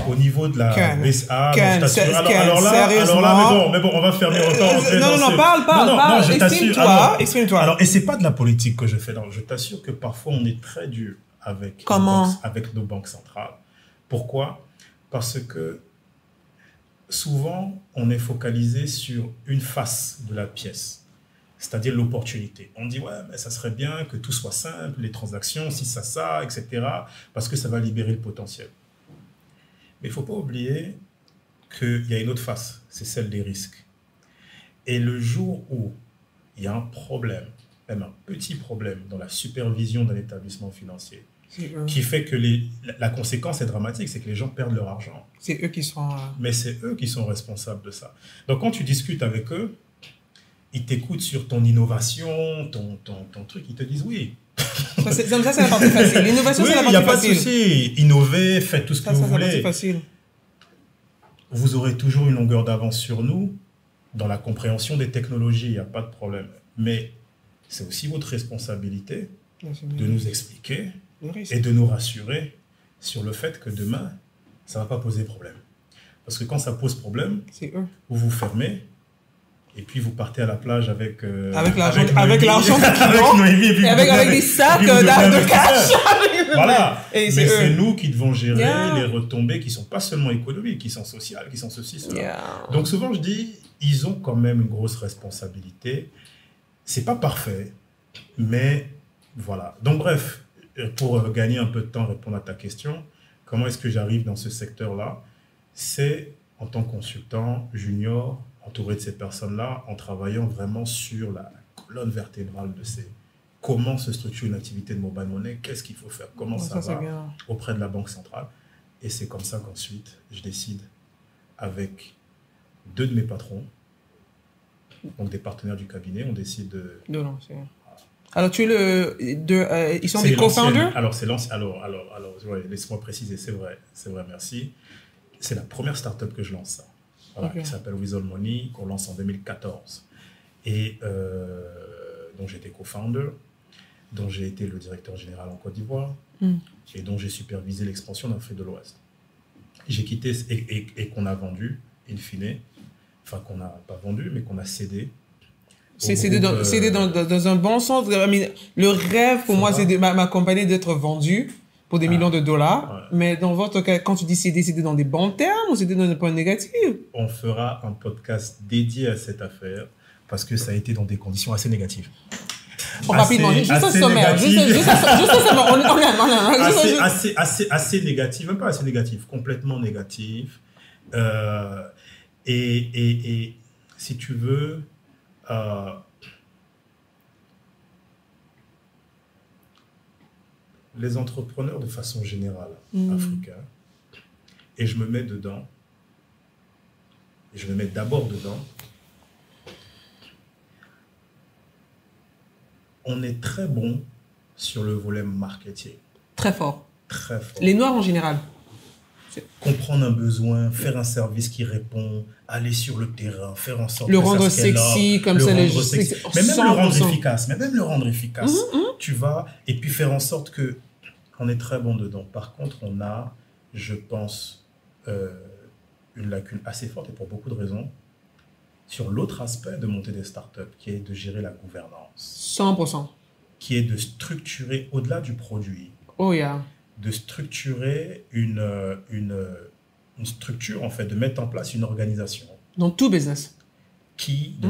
Au niveau de la BSA, alors là, mais bon, on va fermer encore. Non, parle, exprime-toi. Alors, et c'est pas de la politique que je fais, je t'assure que parfois on est très dur avec nos banques centrales. Pourquoi? Parce que souvent, on est focalisé sur une face de la pièce, c'est-à-dire l'opportunité. On dit, ouais, mais ça serait bien que tout soit simple, les transactions, si ça, etc., parce que ça va libérer le potentiel. Mais il ne faut pas oublier qu'il y a une autre face, c'est celle des risques. Et le jour où il y a un problème, même un petit problème dans la supervision d'un établissement financier, qui fait que la conséquence est dramatique, c'est que les gens perdent leur argent. C'est eux qui sont... Mais c'est eux qui sont responsables de ça. Donc quand tu discutes avec eux, ils t'écoutent sur ton innovation, ton truc, ils te disent oui. Ça, c'est la partie facile. L'innovation, c'est la partie facile. Il n'y a pas de souci. Innovez, faites tout ce que vous voulez. C'est la partie facile. Vous aurez toujours une longueur d'avance sur nous dans la compréhension des technologies, il n'y a pas de problème. Mais c'est aussi votre responsabilité de nous expliquer et de nous rassurer sur le fait que demain, ça ne va pas poser problème. Parce que quand ça pose problème, vous vous fermez. Et puis vous partez à la plage avec l'argent de Noémie et avec des sacs de cash. Voilà. Mais c'est nous qui devons gérer les retombées qui sont pas seulement économiques, qui sont sociales, qui sont ceci, cela. Donc souvent je dis, ils ont quand même une grosse responsabilité. C'est pas parfait, mais voilà. Donc bref, pour gagner un peu de temps, répondre à ta question, comment est-ce que j'arrive dans ce secteur-là? C'est en tant que consultant junior, entouré de ces personnes-là, en travaillant vraiment sur la colonne vertébrale de comment se structure une activité de mobile money, qu'est-ce qu'il faut faire, comment ça va auprès de la Banque centrale. Et c'est comme ça qu'ensuite, je décide avec 2 de mes patrons, donc des partenaires du cabinet, on décide de... Alors, tu es ils sont des co-founders? Alors, c'est l'ancien... Alors, ouais, laisse-moi préciser, c'est vrai, merci. C'est la première start-up que je lance, ça. Voilà, qui s'appelle Wizall Money, qu'on lance en 2014. Et dont j'étais co-founder, dont j'ai été le directeur général en Côte d'Ivoire, et dont j'ai supervisé l'expansion d'Afrique de l'Ouest. J'ai quitté et qu'on a vendu, in fine, enfin qu'on n'a pas vendu, mais qu'on a cédé. Cédé dans un bon sens. Le rêve pour moi, c'est de m'accompagner d'être vendu pour des millions de dollars. Ouais. Mais dans votre cas, quand tu dis cédé dans des bons termes ou cédé dans des points négatifs? On fera un podcast dédié à cette affaire parce que ça a été dans des conditions assez négatives. Rapidement, juste un sommaire. Juste un sommaire. Assez négatif, même pas assez négatif, complètement négatif. Et si tu veux, les entrepreneurs de façon générale, africains, et je me mets dedans, et je me mets d'abord dedans, on est très bon sur le volet marketing. Très fort. Très fort. Les Noirs en général. Comprendre un besoin, faire un service qui répond, aller sur le terrain, faire en sorte le que rendre ça scale sexy, up, comme ça, mais même le rendre 100%. efficace, tu vas, et puis faire en sorte que on est très bon dedans. Par contre, on a, je pense, une lacune assez forte, et pour beaucoup de raisons, sur l'autre aspect de monter des startups, qui est de gérer la gouvernance. 100%. Qui est de structurer, au-delà du produit, oh yeah, de structurer une structure, en fait, de mettre en place une organisation. Dans tout business.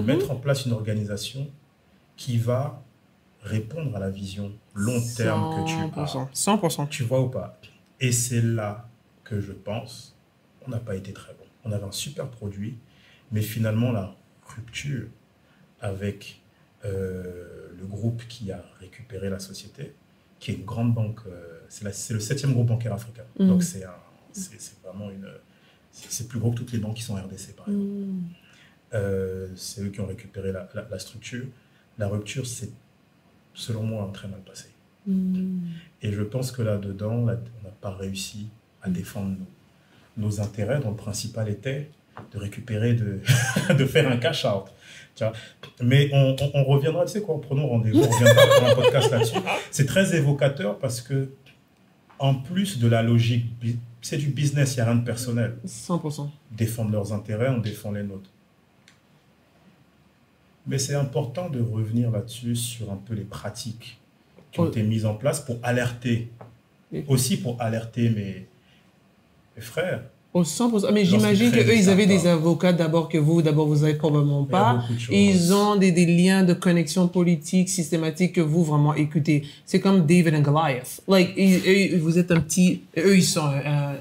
Mettre en place une organisation qui va répondre à la vision long terme que tu as. 100%. Tu vois ou pas? Et c'est là que je pense on n'a pas été très bon. On avait un super produit, mais finalement, la rupture avec le groupe qui a récupéré la société, qui est une grande banque, c'est le 7e groupe bancaire africain. Donc, c'est vraiment c'est plus gros que toutes les banques qui sont RDC, par exemple. C'est eux qui ont récupéré la structure. La rupture, c'est, selon moi, très mal passé. Et je pense que là-dedans, on n'a pas réussi à défendre nos intérêts, dont le principal était de récupérer, de faire un cash-out. Mais on reviendra, tu sais quoi, prenons rendez-vous, on reviendra pour un podcast là-dessus. C'est très évocateur parce que, en plus de la logique, c'est du business, il n'y a rien de personnel. 100%. Défendre leurs intérêts, on défend les nôtres. Mais c'est important de revenir là-dessus sur un peu les pratiques qui ont été mises en place pour alerter, aussi pour alerter mes frères. Au 100%. Mais j'imagine qu'eux, ils avaient des avocats d'abord que vous n'avez probablement pas. Ils ont des liens de connexion politique systématique que vous vraiment écoutez. C'est comme David and Goliath. Vous êtes un petit... Eux, ils sont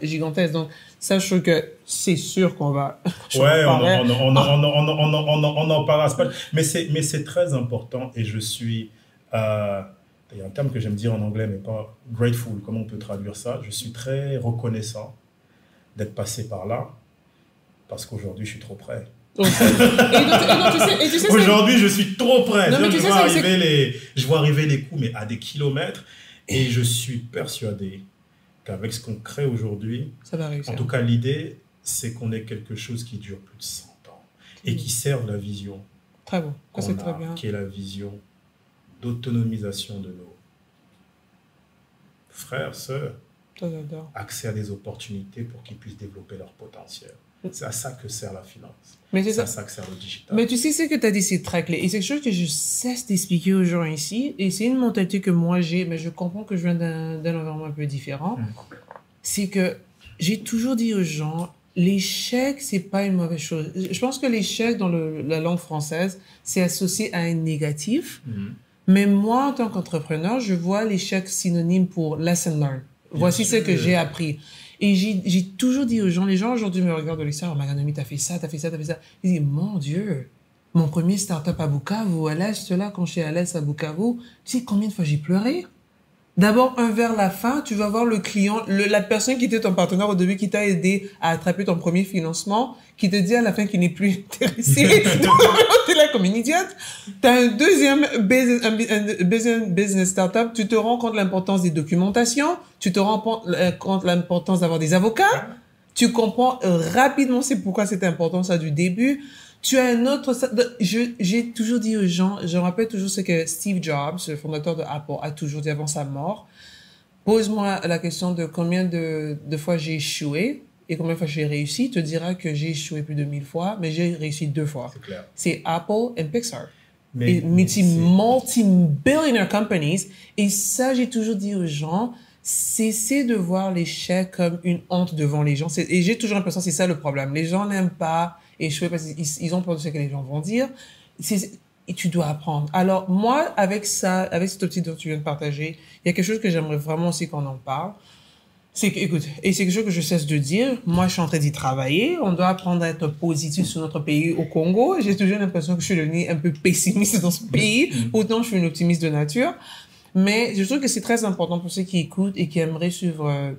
gigantesques. Donc, sache que c'est sûr qu'on va... Ouais, on en parlera. Mais c'est très important et je suis... il y a un terme que j'aime dire en anglais, mais pas grateful. Comment on peut traduire ça? Je suis très reconnaissant d'être passé par là, parce qu'aujourd'hui, je suis trop près. Aujourd'hui, je suis trop près. Je vois arriver les coups, mais à des kilomètres, et je suis persuadé qu'avec ce qu'on crée aujourd'hui, ça va réussir. En tout cas, l'idée, c'est qu'on ait quelque chose qui dure plus de 100 ans, et qui serve la vision très bon. C'est très bien. Qui est la vision d'autonomisation de nos frères, sœurs, accès à des opportunités pour qu'ils puissent développer leur potentiel. C'est à ça que sert la finance. C'est à ça que sert le digital. Mais tu sais, ce que tu as dit, c'est très clair. Et c'est quelque chose que je cesse d'expliquer aux gens ici. Et c'est une mentalité que moi j'ai, mais je comprends que je viens d'un environnement un peu différent. C'est que j'ai toujours dit aux gens, l'échec, c'est pas une mauvaise chose. Je pense que l'échec dans la langue française, c'est associé à un négatif. Mais moi, en tant qu'entrepreneur, je vois l'échec synonyme pour lesson learned. Voici ce que j'ai appris. Et j'ai toujours dit aux gens, les gens aujourd'hui me regardent de l'extérieur, Maganomi, t'as fait ça, t'as fait ça, t'as fait ça. Ils disent, mon Dieu, mon premier start-up à Bukavu, à l'Est, là, quand je suis à l'Est à Bukavu, tu sais combien de fois j'ai pleuré? D'abord, vers la fin, tu vas voir le client, la personne qui était ton partenaire au début, qui t'a aidé à attraper ton premier financement, qui te dit à la fin qu'il n'est plus intéressé. Tu es là comme une idiote. Tu as un deuxième business startup, tu te rends compte de l'importance des documentations, tu te rends compte de l'importance d'avoir des avocats, tu comprends rapidement c'est pourquoi c'était important ça du début. Tu as un autre... J'ai toujours dit aux gens, je rappelle toujours ce que Steve Jobs, le fondateur de Apple, a toujours dit avant sa mort. Pose-moi la question de combien de fois j'ai échoué et combien de fois j'ai réussi. Il te dira que j'ai échoué plus de 1000 fois, mais j'ai réussi 2 fois. C'est clair. C'est Apple et Pixar. Multi-billionaire companies. Et ça, j'ai toujours dit aux gens, cessez de voir l'échec comme une honte devant les gens. Et j'ai toujours l'impression que c'est ça le problème. Les gens n'aiment pas échouer parce qu'ils ont peur de ce que les gens vont dire. et tu dois apprendre. Alors, moi, avec ça, avec cette optique dont tu viens de partager, il y a quelque chose que j'aimerais vraiment aussi qu'on en parle. C'est que, écoute, et c'est quelque chose que je cesse de dire. Moi, je suis en train d'y travailler. On doit apprendre à être positif sur notre pays au Congo. J'ai toujours l'impression que je suis devenue un peu pessimiste dans ce pays. Autant je suis une optimiste de nature. Mais je trouve que c'est très important pour ceux qui écoutent et qui aimeraient suivre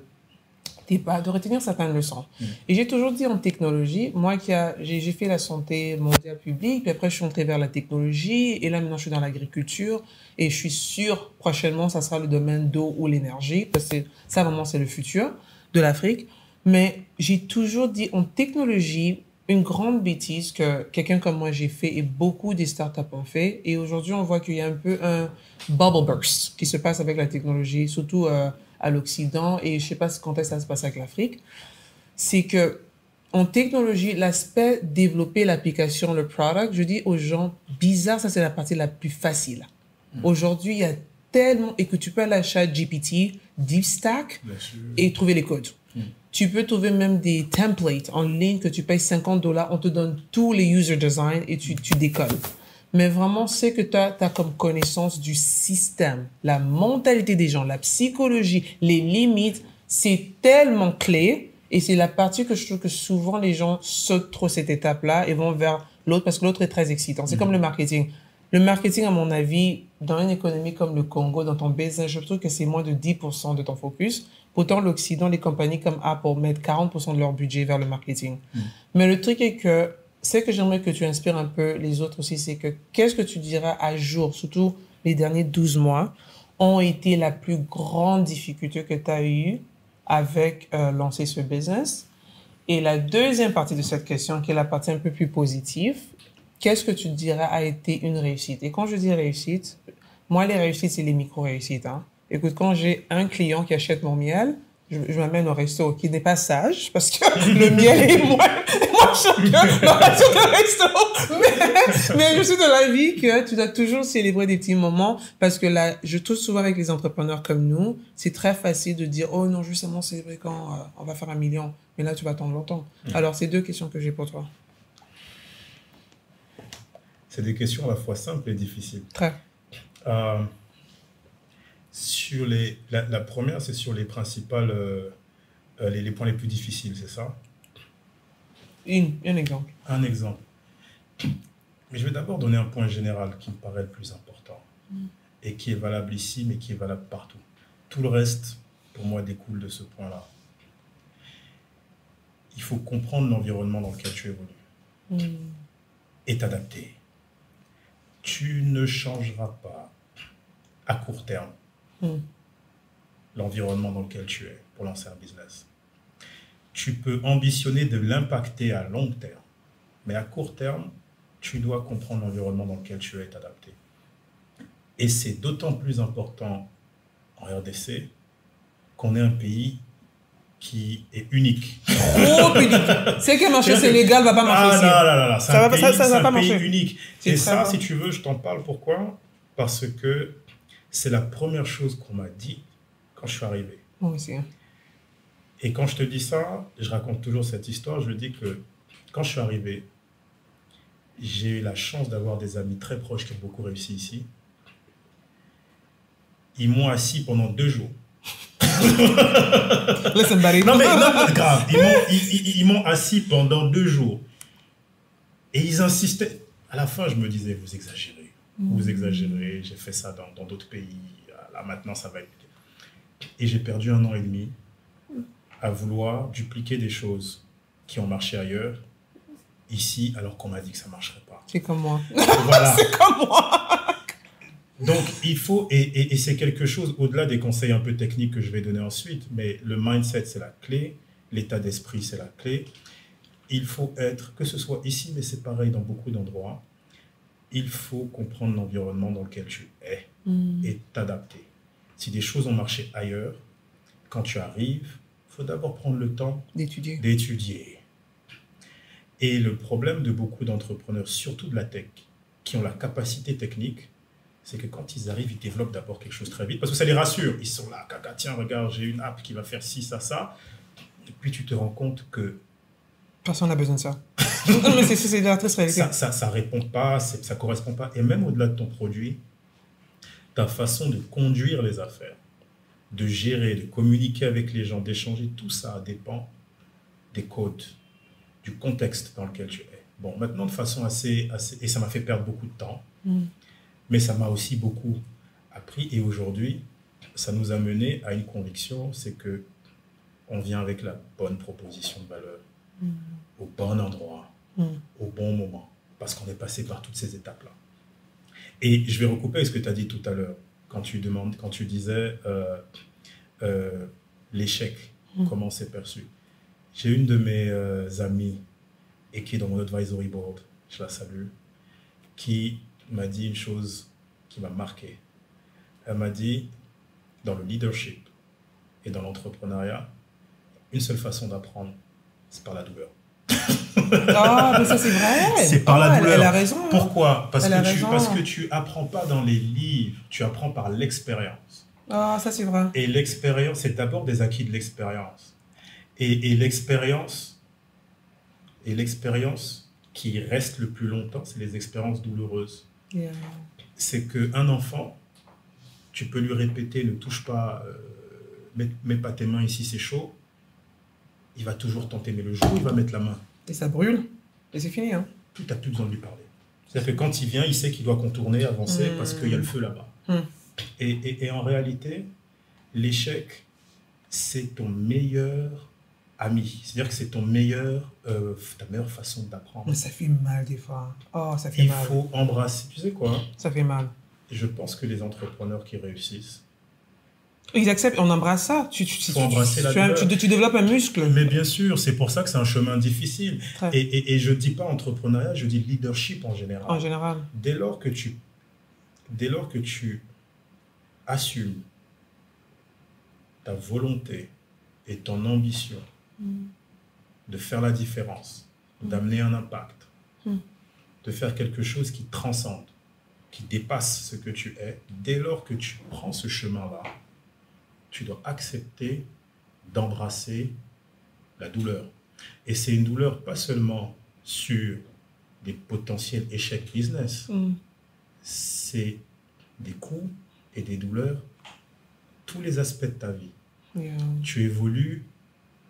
tes pas, de retenir certaines leçons. Et j'ai toujours dit en technologie, moi j'ai fait la santé mondiale publique, puis après je suis entrée vers la technologie, et là maintenant je suis dans l'agriculture, et je suis sûre prochainement ça sera le domaine d'eau ou l'énergie, parce que ça vraiment c'est le futur de l'Afrique. Mais j'ai toujours dit en technologie, une grande bêtise que quelqu'un comme moi j'ai fait et beaucoup des startups ont fait, et aujourd'hui on voit qu'il y a un peu un bubble burst qui se passe avec la technologie, surtout à l'Occident, et je sais pas quand est-ce que ça se passe avec l'Afrique, c'est que en technologie, l'aspect développer l'application, le product, je dis aux gens, bizarre, ça c'est la partie la plus facile. Aujourd'hui, il y a tellement, et que tu peux aller à ChatGPT, DeepStack, et trouver les codes. Tu peux trouver même des templates en ligne que tu payes $50, on te donne tous les user design et tu décolles. Mais vraiment, c'est que tu as comme connaissance du système, la mentalité des gens, la psychologie, les limites, c'est tellement clé. Et c'est la partie que je trouve que souvent les gens sautent trop cette étape-là et vont vers l'autre parce que l'autre est très excitant. C'est comme le marketing. Le marketing, à mon avis, dans une économie comme le Congo, dans ton business, je trouve que c'est moins de 10% de ton focus. Pourtant, l'Occident, les compagnies comme Apple mettent 40% de leur budget vers le marketing. Mais le truc est que ce que j'aimerais que tu inspires un peu les autres aussi, c'est que qu'est-ce que tu diras à jour, surtout les derniers 12 mois, ont été la plus grande difficulté que tu as eue avec lancer ce business? Et la deuxième partie de cette question, qui est la partie un peu plus positive, qu'est-ce que tu diras a été une réussite? Et quand je dis réussite, moi, les réussites, c'est les micro-réussites. Hein. Écoute, quand j'ai un client qui achète mon miel, je m'amène au resto, qui n'est pas sage, parce que le miel est moins cher que le resto. Mais je suis de l'avis que tu dois toujours célébrer des petits moments, parce que là, je trouve souvent avec les entrepreneurs comme nous, c'est très facile de dire, oh non, justement, célébrer quand on va faire 1 million. Mais là, tu vas attendre longtemps. Alors, c'est 2 questions que j'ai pour toi. C'est des questions à la fois simples et difficiles. Très. La première, c'est sur les principales, les points les plus difficiles, c'est ça? Un exemple. Un exemple. Mais je vais d'abord donner un point général qui me paraît le plus important et qui est valable ici, mais qui est valable partout. Tout le reste, pour moi, découle de ce point-là. Il faut comprendre l'environnement dans lequel tu évolues et t'adapter. Tu ne changeras pas à court terme l'environnement dans lequel tu es pour lancer un business. Tu peux ambitionner de l'impacter à long terme, mais à court terme, tu dois comprendre l'environnement dans lequel tu es et t'adapter. Et c'est d'autant plus important en RDC qu'on est un pays qui est unique. Trop unique. C'est que marché Sénégal va pas marcher ici. Non. C'est un pays marcher. Unique. Et ça, si tu veux, je t'en parle. Pourquoi? Parce que c'est la première chose qu'on m'a dit quand je suis arrivé. Moi aussi. Et quand je te dis ça, je raconte toujours cette histoire. Je dis que quand je suis arrivé, j'ai eu la chance d'avoir des amis très proches qui ont beaucoup réussi ici. Ils m'ont assis pendant 2 jours. Listen, buddy. Non, mais grave. Ils m'ont assis pendant 2 jours. Et ils insistaient. À la fin, je me disais, vous exagérez. Vous exagérez. J'ai fait ça dans d'autres pays. Là, maintenant, ça va être... Et j'ai perdu 1 an et demi à vouloir dupliquer des choses qui ont marché ailleurs, ici, alors qu'on m'a dit que ça ne marcherait pas. C'est comme moi. Voilà. C'est comme moi. Donc, il faut, et c'est quelque chose, au-delà des conseils un peu techniques que je vais donner ensuite, mais le mindset, c'est la clé, l'état d'esprit, c'est la clé. Il faut être, que ce soit ici, mais c'est pareil dans beaucoup d'endroits, il faut comprendre l'environnement dans lequel tu es et t'adapter. Si des choses ont marché ailleurs, quand tu arrives, il faut d'abord prendre le temps d'étudier. Et le problème de beaucoup d'entrepreneurs, surtout de la tech, qui ont la capacité technique, c'est que quand ils arrivent, ils développent d'abord quelque chose très vite, parce que ça les rassure. Ils sont là, caca, tiens, regarde, j'ai une app qui va faire ci, ça, ça. Et puis tu te rends compte que Personne n'a besoin de ça. Non, mais c'est la triste réalité. Ça répond pas, ça correspond pas. Et même au-delà de ton produit, ta façon de conduire les affaires, de gérer, de communiquer avec les gens, d'échanger, tout ça dépend des codes, du contexte dans lequel tu es. Bon, maintenant, de façon assez et ça m'a fait perdre beaucoup de temps, mais ça m'a aussi beaucoup appris. Et aujourd'hui, ça nous a mené à une conviction, c'est que on vient avec la bonne proposition de valeur, au bon endroit, au bon moment, parce qu'on est passé par toutes ces étapes-là. Et je vais recouper avec ce que tu as dit tout à l'heure, quand tu disais l'échec, comment c'est perçu. J'ai une de mes amies, et qui est dans mon advisory board, je la salue, qui m'a dit une chose qui m'a marqué. Elle m'a dit, dans le leadership et dans l'entrepreneuriat, une seule façon d'apprendre, c'est par la douleur. Ah, mais ça c'est vrai. C'est par la douleur. Elle a raison. Pourquoi ? Parce que tu apprends pas dans les livres, tu apprends par l'expérience. Ah, ça c'est vrai. Et l'expérience, c'est d'abord des acquis de l'expérience. Et l'expérience qui reste le plus longtemps, c'est les expériences douloureuses. Yeah. C'est qu'un enfant, tu peux lui répéter, ne touche pas, mets pas tes mains ici, c'est chaud. Il va toujours tenter, mais le jour où il va mettre la main. Et ça brûle, et c'est fini. Hein. Tu n'as plus besoin de lui parler. C'est-à-dire que quand il vient, il sait qu'il doit contourner, avancer, parce qu'il y a le feu là-bas. Et en réalité, l'échec, c'est ton meilleur ami. C'est-à-dire que c'est ta meilleure façon d'apprendre. Mais ça fait mal des fois. Oh, ça fait mal. Il faut embrasser. Tu sais quoi ? Ça fait mal. Je pense que les entrepreneurs qui réussissent, ils acceptent, on embrasse ça. Tu développes un muscle. Mais bien sûr, c'est pour ça que c'est un chemin difficile. Et je ne dis pas entrepreneuriat, je dis leadership en général. En général. Dès lors que tu assumes ta volonté et ton ambition de faire la différence, d'amener un impact, de faire quelque chose qui transcende, qui dépasse ce que tu es, dès lors que tu prends ce chemin-là, tu dois accepter d'embrasser la douleur. Et c'est une douleur pas seulement sur des potentiels échecs business, c'est des coups et des douleurs, tous les aspects de ta vie. Yeah. Tu évolues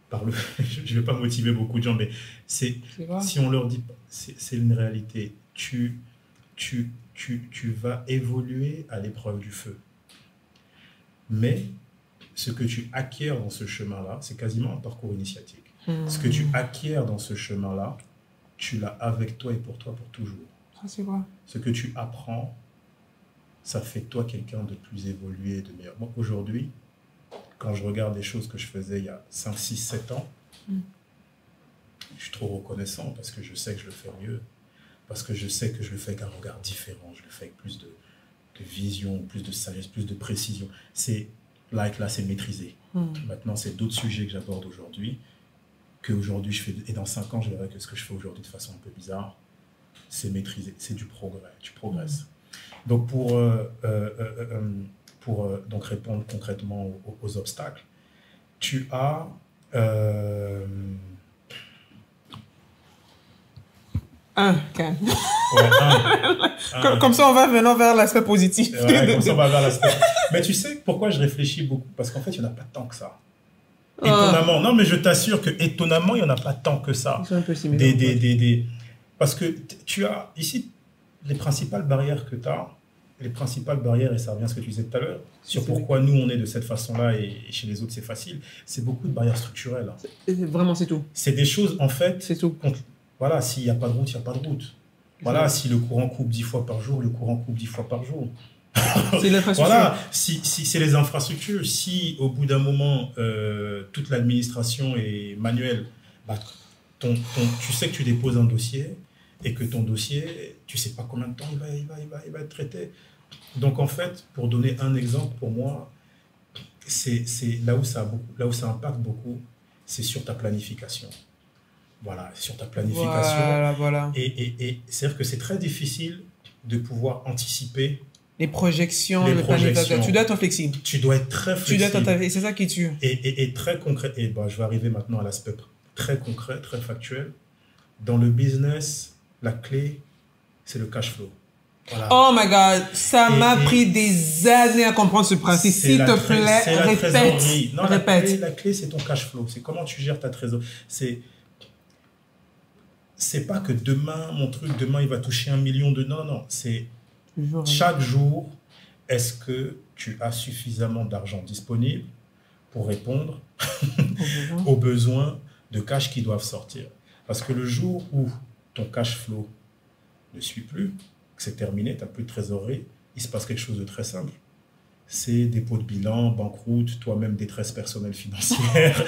par le... Je ne vais pas motiver beaucoup de gens, mais si on leur dit, c'est une réalité. Tu vas évoluer à l'épreuve du feu. Mais ce que tu acquiers dans ce chemin-là, c'est quasiment un parcours initiatique. Ce que tu acquiers dans ce chemin-là, tu l'as avec toi et pour toi pour toujours. Ça, c'est vrai. Ce que tu apprends, ça fait de toi quelqu'un de plus évolué, de meilleur. Moi, aujourd'hui, quand je regarde les choses que je faisais il y a 5, 6, 7 ans, je suis trop reconnaissant parce que je sais que je le fais mieux. Parce que je sais que je le fais avec un regard différent. Je le fais avec plus de vision, plus de sagesse, plus de précision. Là, c'est maîtrisé. Maintenant, c'est d'autres sujets que j'aborde aujourd'hui, qu'aujourd'hui je fais. Et dans 5 ans, je verrai que ce que je fais aujourd'hui de façon un peu bizarre, c'est maîtrisé. C'est du progrès. Tu progresses. Donc, pour donc répondre concrètement aux obstacles, tu as... Ken. Ouais, Comme ça, on va maintenant vers l'aspect positif. Ouais, comme ça, on va vers l'aspect. Mais tu sais pourquoi je réfléchis beaucoup ? Parce qu'en fait, il n'y en a pas tant que ça. Étonnamment. Non, mais je t'assure que étonnamment, il n'y en a pas tant que ça. Ils sont un peu similaires. Parce que tu as ici les principales barrières que tu as, et ça revient à ce que tu disais tout à l'heure, sur pourquoi nous, on est de cette façon-là et chez les autres, c'est facile, c'est beaucoup de barrières structurelles. Vraiment, c'est tout. C'est des choses, en fait... C'est tout. Voilà, s'il n'y a pas de route, il n'y a pas de route. Voilà, si le courant coupe 10 fois par jour, le courant coupe 10 fois par jour. C'est l'infrastructure. Voilà, si c'est les infrastructures, si au bout d'un moment, toute l'administration est manuelle, tu sais que tu déposes un dossier et que ton dossier, tu ne sais pas combien de temps il va être traité. Donc en fait, pour donner un exemple, pour moi, c'est là où ça impacte beaucoup, c'est sur ta planification. Voilà, sur ta planification. Voilà. Et c'est-à-dire que c'est très difficile de pouvoir anticiper les projections, le planification. Tu dois être flexible. Tu dois être très flexible. C'est ça qui tue. Et très concret. Et je vais arriver maintenant à l'aspect très concret, très factuel. Dans le business, la clé, c'est le cash flow. Voilà. Oh my God, ça m'a pris des années à comprendre ce principe. S'il te plaît, répète. Non, répète. La clé, c'est ton cash flow. C'est comment tu gères ta trésorerie. C'est pas que demain, demain, il va toucher 1 million de... Non, non, c'est chaque jour, est-ce que tu as suffisamment d'argent disponible pour répondre aux besoins de cash qui doivent sortir. Parce que le jour où ton cash flow ne suit plus, que c'est terminé, tu n'as plus de trésorerie, il se passe quelque chose de très simple. C'est dépôt de bilan, banqueroute, toi-même détresse personnelle financière.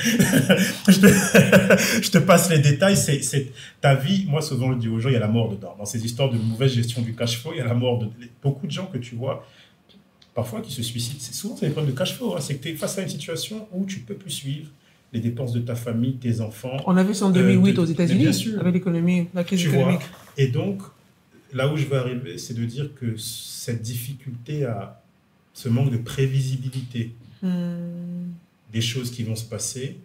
je te passe les détails. C'est ta vie. Moi, souvent, je dis aux gens, il y a la mort dedans. Dans ces histoires de mauvaise gestion du cash flow, il y a la mort de beaucoup de gens que tu vois, parfois qui se suicident. C'est souvent des problèmes de cash flow. Hein. C'est que tu es face à une situation où tu ne peux plus suivre les dépenses de ta famille, tes enfants. On a vu ça en 2008 aux États-Unis, avec l'économie, la crise économique. Et donc, là où je veux arriver, c'est de dire que cette difficulté ce manque de prévisibilité des choses qui vont se passer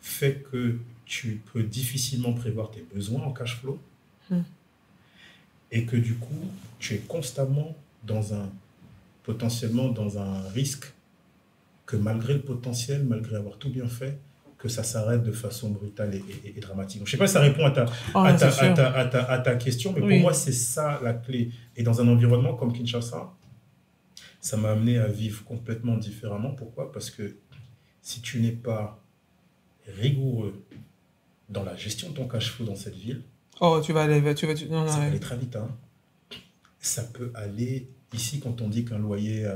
fait que tu peux difficilement prévoir tes besoins en cash flow et que du coup, tu es constamment potentiellement dans un risque que malgré le potentiel, malgré avoir tout bien fait, que ça s'arrête de façon brutale et dramatique. Donc, je ne sais pas si ça répond à ta question, mais pour moi, c'est ça la clé. Et dans un environnement comme Kinshasa, ça m'a amené à vivre complètement différemment. Pourquoi? Parce que si tu n'es pas rigoureux dans la gestion de ton cash flow dans cette ville, ça va aller très vite. Hein. Ça peut aller ici quand on dit qu'un loyer,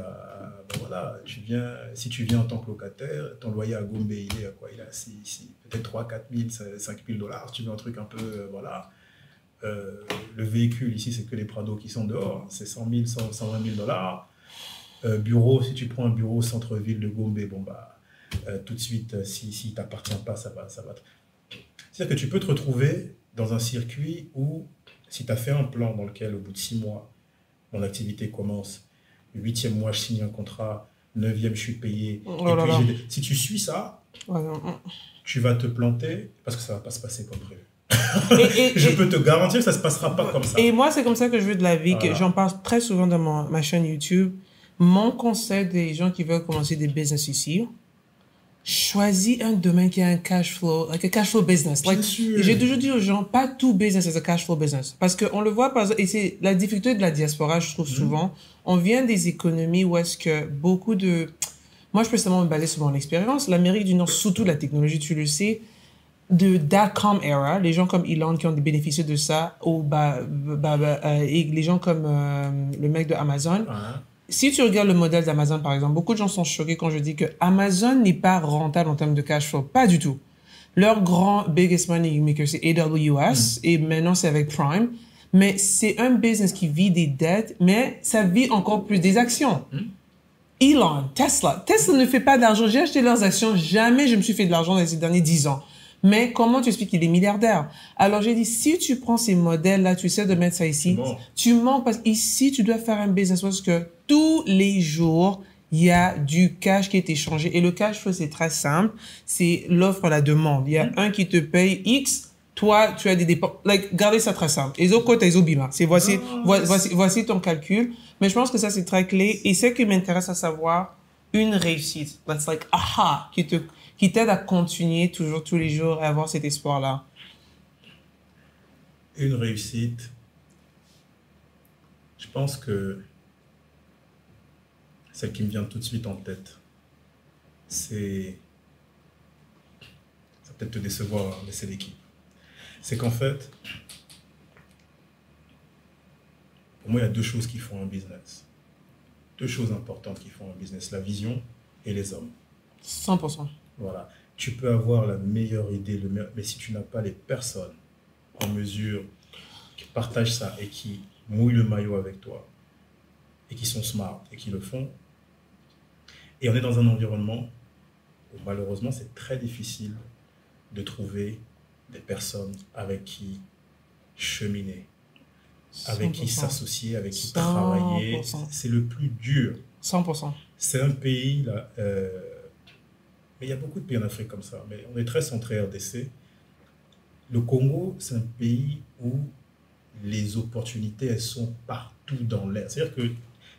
voilà, si tu viens en tant que locataire, ton loyer à Gombe, il est à quoi? Il est ici, peut-être 3 4 000, 5 000 $. Tu veux un truc un peu, voilà. Le véhicule ici, c'est que les Prado qui sont dehors, c'est 100 000, 120 000 $. Bureau, si tu prends un bureau au centre-ville de Gombe, tout de suite, si t'appartient pas, ça va. C'est-à-dire que tu peux te retrouver dans un circuit où, si tu as fait un plan dans lequel, au bout de 6 mois, mon activité commence, 8e mois, je signe un contrat, 9e, je suis payé. Si tu suis ça, tu vas te planter parce que ça ne va pas se passer comme prévu. Je peux te garantir que ça ne se passera pas comme ça. Et moi, c'est comme ça que je veux de la vie, que j'en parle très souvent dans ma chaîne YouTube. Mon conseil des gens qui veulent commencer des business ici, choisis un domaine qui a un cash flow, like a cash flow business. J'ai toujours dit aux gens, pas tout business is a cash flow business. Parce qu'on le voit, par exemple, et c'est la difficulté de la diaspora, je trouve souvent. On vient des économies où est-ce que beaucoup de... Moi, je peux seulement me baser sur mon expérience. L'Amérique du Nord, surtout la technologie, tu le sais, de dot-com era, les gens comme Elon qui ont bénéficié de ça, et les gens comme le mec de Amazon. Si tu regardes le modèle d'Amazon, par exemple, beaucoup de gens sont choqués quand je dis que Amazon n'est pas rentable en termes de cash flow. Pas du tout. Leur grand biggest money maker, c'est AWS, et maintenant c'est avec Prime. Mais c'est un business qui vit des dettes, mais ça vit encore plus des actions. Elon, Tesla ne fait pas d'argent. J'ai acheté leurs actions. Jamais je me suis fait de l'argent dans ces derniers 10 ans. Mais comment tu expliques qu'il est milliardaire? Alors, j'ai dit, si tu prends ces modèles-là, tu essaies de mettre ça ici, tu manques parce qu'ici, tu dois faire un business parce que tous les jours, il y a du cash qui est échangé. Et le cash flow, c'est très simple. C'est l'offre, la demande. Il y a un qui te paye X, toi, tu as des dépenses. Gardez ça très simple. Et côté, c'est voici ton calcul. Mais je pense que ça, c'est très clé. Et ce qui m'intéresse à savoir, une réussite. That's like, aha, qui t'aide à continuer toujours, tous les jours, à avoir cet espoir-là. Une réussite. Je pense que celle qui me vient tout de suite en tête, ça va peut-être te décevoir, mais c'est l'équipe. C'est qu'en fait, pour moi, il y a 2 choses qui font un business. 2 choses importantes qui font un business, la vision et les hommes. 100%. Voilà. Tu peux avoir la meilleure idée, mais si tu n'as pas les personnes en mesure qui partagent ça et qui mouillent le maillot avec toi et qui sont smart et qui le font, et on est dans un environnement où malheureusement c'est très difficile de trouver des personnes avec qui cheminer, avec 100%. Qui s'associer, avec qui 100%. Travailler. C'est le plus dur. 100%. C'est un pays, là, mais il y a beaucoup de pays en Afrique comme ça, mais on est très centré RDC. le Congo, c'est un pays où les opportunités, elles sont partout dans l'air. C'est-à-dire que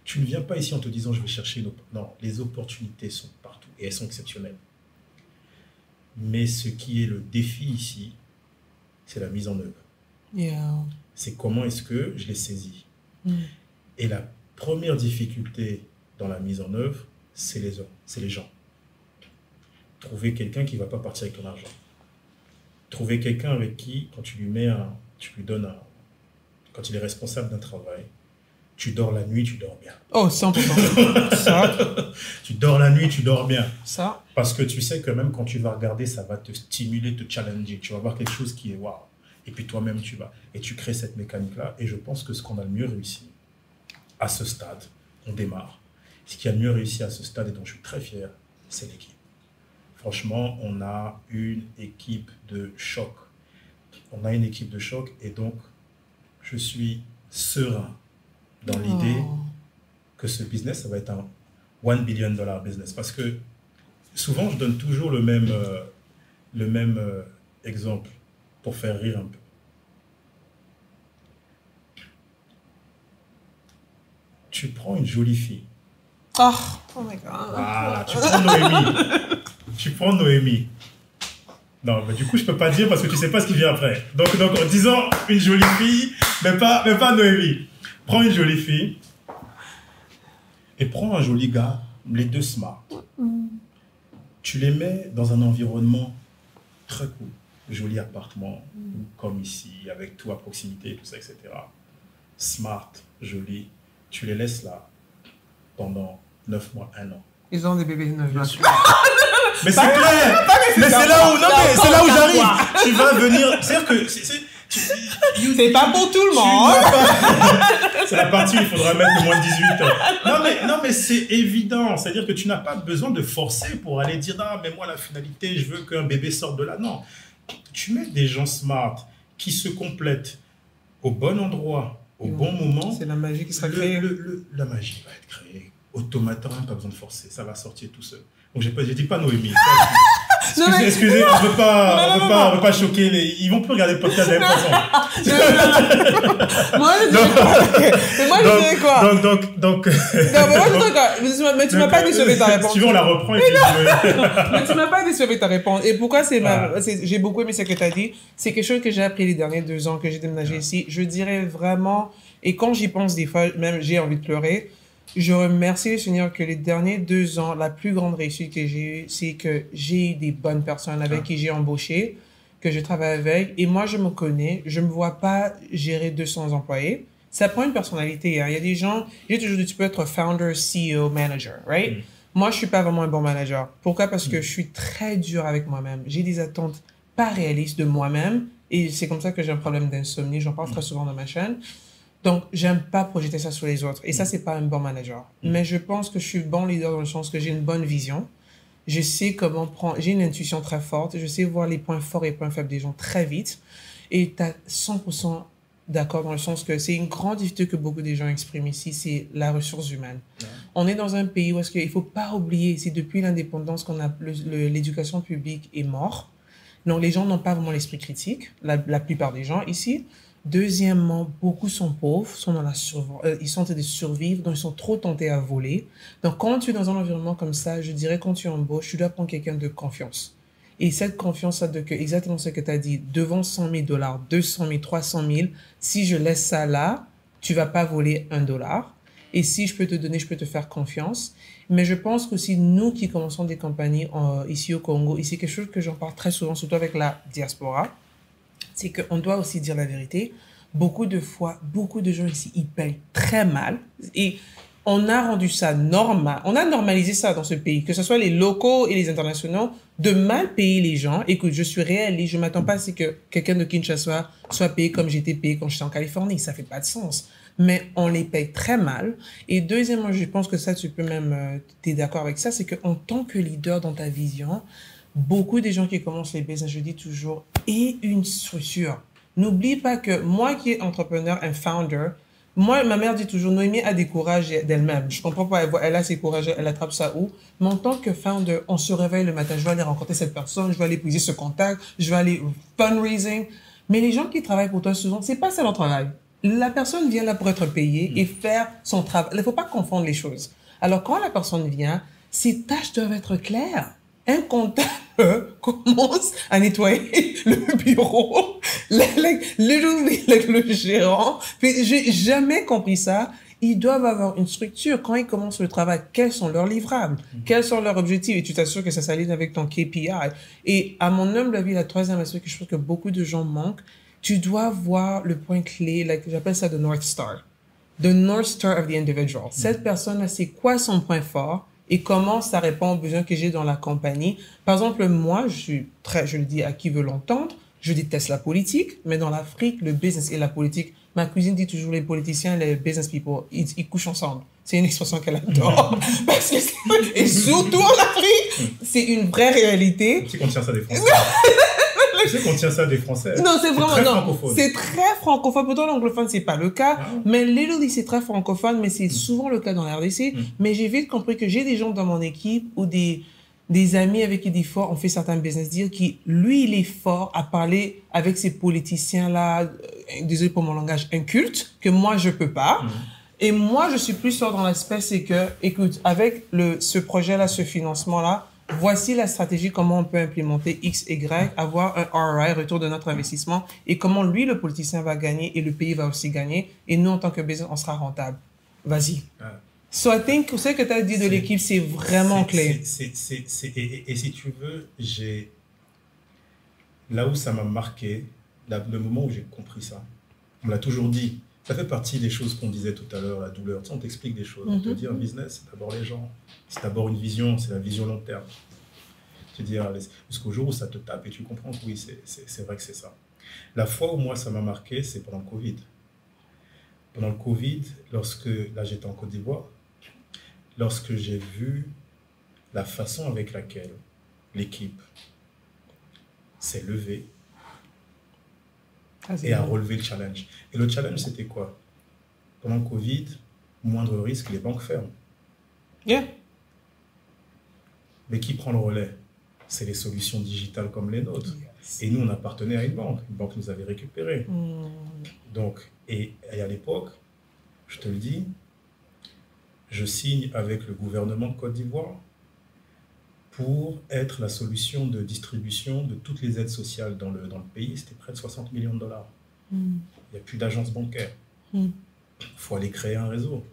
tu ne viens pas ici en te disant, je vais chercher une opportunité. Non, les opportunités sont partout et elles sont exceptionnelles. Mais ce qui est le défi ici, c'est la mise en œuvre. Yeah. C'est comment est-ce que je les saisis. Et la première difficulté dans la mise en œuvre, c'est les hommes, c'est les gens. Trouver quelqu'un qui ne va pas partir avec ton argent. Trouver quelqu'un avec qui, quand tu lui donnes quand il est responsable d'un travail, tu dors la nuit, tu dors bien. Oh, 100%. Ça. Tu dors la nuit, tu dors bien. Ça. Parce que tu sais que même quand tu vas regarder, ça va te stimuler, te challenger. Tu vas voir quelque chose qui est waouh. Et puis toi-même, tu vas. Et tu crées cette mécanique-là. Et je pense que ce qu'on a le mieux réussi à ce stade, on démarre. Ce qui a le mieux réussi à ce stade et dont je suis très fier, c'est l'équipe. Franchement, on a une équipe de choc. On a une équipe de choc et donc, je suis serein dans l'idée que ce business, ça va être un $1 billion business. Parce que souvent, je donne toujours le même exemple pour faire rire un peu. Tu prends une jolie fille. Oh my God. Voilà, tu prends Noémie. Tu prends Noémie. Non, mais du coup, je peux pas dire parce que tu sais pas ce qui vient après. Donc disons une jolie fille, mais pas Noémie. Prends une jolie fille et prends un joli gars, les deux smart. Tu les mets dans un environnement très cool. Joli appartement, comme ici, avec tout à proximité, tout ça, etc. Smart, joli. Tu les laisses là pendant 9 mois, 1 an. Ils ont des bébés 9 mois. Mais c'est clair. Mais c'est là où j'arrive. Tu vas venir. C'est-à-dire que c'est pas pour tout le monde. C'est la partie où il faudra mettre moins de 18 ans. Non, mais c'est évident. C'est-à-dire que tu n'as pas besoin de forcer pour aller dire ah, mais moi, la finalité, je veux qu'un bébé sorte de là. Non. Tu mets des gens smart qui se complètent au bon endroit, au bon moment. C'est la magie qui sera créée. La magie va être créée. Automatiquement, pas besoin de forcer. Ça va sortir tout seul. Donc, je dis pas Noémie. Excusez, on ne veut pas choquer les... Ils vont plus regarder le podcast de la même façon. Moi, je dirais quoi? Donc... Mais tu m'as pas décevé ta réponse. Si on la reprend. Mais tu m'as pas décevé ta réponse. Et pourquoi j'ai beaucoup aimé ce que tu as dit. C'est quelque chose que j'ai appris les derniers 2 ans que j'ai déménagé ici. Je dirais vraiment, et quand j'y pense des fois, même j'ai envie de pleurer. Je remercie le Seigneur que les derniers 2 ans, la plus grande réussite que j'ai eue, c'est que j'ai eu des bonnes personnes avec qui j'ai embauché, que je travaille avec. Et moi, je me connais. Je ne me vois pas gérer 200 employés. Ça prend une personnalité. Hein. Il y a des gens, j'ai toujours dit, tu peux être founder, CEO, manager, right? Moi, je ne suis pas vraiment un bon manager. Pourquoi? Parce que je suis très dur avec moi-même. J'ai des attentes pas réalistes de moi-même. Et c'est comme ça que j'ai un problème d'insomnie. J'en parle très souvent dans ma chaîne. Donc, j'aime pas projeter ça sur les autres. Et ça, c'est pas un bon manager. Mais je pense que je suis bon leader dans le sens que j'ai une bonne vision. Je sais comment prendre... J'ai une intuition très forte. Je sais voir les points forts et les points faibles des gens très vite. Et tu as 100% d'accord dans le sens que c'est une grande difficulté que beaucoup de gens expriment ici, c'est la ressource humaine. Ouais. On est dans un pays où il faut pas oublier, c'est depuis l'indépendance qu'on a... l'éducation publique est morte. Donc, les gens n'ont pas vraiment l'esprit critique, la plupart des gens ici. Deuxièmement, beaucoup sont pauvres, sont dans ils sont en train de survivre, donc ils sont trop tentés à voler. Donc, quand tu es dans un environnement comme ça, je dirais, quand tu embauches, tu dois prendre quelqu'un de confiance. Et cette confiance, ça que exactement ce que tu as dit, devant $100 000, 200 000, 300 000, si je laisse ça là, tu vas pas voler $1. Et si je peux te donner, je peux te faire confiance. Mais je pense qu'aussi, nous qui commençons des compagnies ici au Congo, ici, quelque chose que j'en parle très souvent, surtout avec la diaspora, c'est qu'on doit aussi dire la vérité. Beaucoup de fois, beaucoup de gens ici, ils payent très mal. Et on a rendu ça normal. On a normalisé ça dans ce pays, que ce soit les locaux et les internationaux, de mal payer les gens. Écoute, je suis réaliste, je ne m'attends pas à ce que quelqu'un de Kinshasa soit payé comme j'étais payé quand j'étais en Californie. Ça ne fait pas de sens. Mais on les paye très mal. Et deuxièmement, je pense que ça, tu peux même, tu es d'accord avec ça, c'est qu'en tant que leader dans ta vision, beaucoup des gens qui commencent les business, je dis toujours, aient une structure. N'oublie pas que moi qui est entrepreneur, un founder, Moi, ma mère dit toujours, Noémie a des courages d'elle-même. Je comprends pas, elle a ses courages, elle attrape ça où? Mais en tant que founder, on se réveille le matin, je vais aller rencontrer cette personne, je vais aller puiser ce contact, je vais aller fundraising. Mais les gens qui travaillent pour toi, souvent, c'est pas ça leur travail. La personne vient là pour être payée et faire son travail. Il ne faut pas confondre les choses. Alors, quand la personne vient, ses tâches doivent être claires. Un comptable commence à nettoyer le bureau, le gérant. Puis, j'ai jamais compris ça. Ils doivent avoir une structure. Quand ils commencent le travail, quels sont leurs livrables? Quels sont leurs objectifs? Et tu t'assures que ça s'aligne avec ton KPI. Et à mon humble avis, la troisième aspect que je trouve que beaucoup de gens manquent, tu dois voir le point clé, j'appelle ça the North Star. The North Star of the individual. Cette personne-là, c'est quoi son point fort et comment ça répond aux besoins que j'ai dans la compagnie. Par exemple, moi, je le dis à qui veut l'entendre, je déteste la politique, mais dans l'Afrique, le business et la politique, ma cousine dit toujours les politiciens, les business people, ils couchent ensemble. C'est une expression qu'elle adore. Parce que et surtout en Afrique, c'est une vraie réalité. Tu sais qu'on tient ça des Français. Tu sais qu'on tient ça des Français. Non, c'est vraiment, très non. francophone. C'est très francophone. Pourtant, l'anglophone, c'est pas le cas. Ah. Mais literally, c'est très francophone, mais c'est souvent le cas dans la RDC. Mais j'ai vite compris que j'ai des gens dans mon équipe ou des amis avec qui il est fort, on fait certains business deals qui, lui, il est fort à parler avec ces politiciens-là, désolé pour mon langage, inculte, que moi, je peux pas. Et moi, je suis plus fort dans l'aspect, c'est que, écoute, avec ce projet-là, ce financement-là, voici la stratégie, comment on peut implémenter X, Y, avoir un ROI, retour de notre investissement, et comment lui, le politicien, va gagner et le pays va aussi gagner. Et nous, en tant que business, on sera rentable. Vas-y. So I think, ce que tu as dit de l'équipe, c'est vraiment clé. Et si tu veux, là où ça m'a marqué, le moment où j'ai compris ça, on l'a toujours dit, ça fait partie des choses qu'on disait tout à l'heure, la douleur. Tu sais, on t'explique des choses. On te dit, un business, c'est d'abord les gens. C'est d'abord une vision, c'est la vision long terme. Tu dis, jusqu'au jour où ça te tape et tu comprends que oui, c'est vrai que c'est ça. La fois où moi, ça m'a marqué, c'est pendant le Covid. Pendant le Covid, là, j'étais en Côte d'Ivoire, lorsque j'ai vu la façon avec laquelle l'équipe s'est levée et a relevé le challenge. Et le challenge, c'était quoi? Pendant le Covid, moindre risque, les banques ferment. Yeah. Mais qui prend le relais? C'est les solutions digitales comme les nôtres. Yes. Et nous, on appartenait à une banque. Une banque nous avait récupérés. Donc, et à l'époque, je te le dis, je signe avec le gouvernement de Côte d'Ivoire pour être la solution de distribution de toutes les aides sociales dans le pays. C'était près de 60 millions de dollars. Il n'y a plus d'agence bancaire. Il faut aller créer un réseau.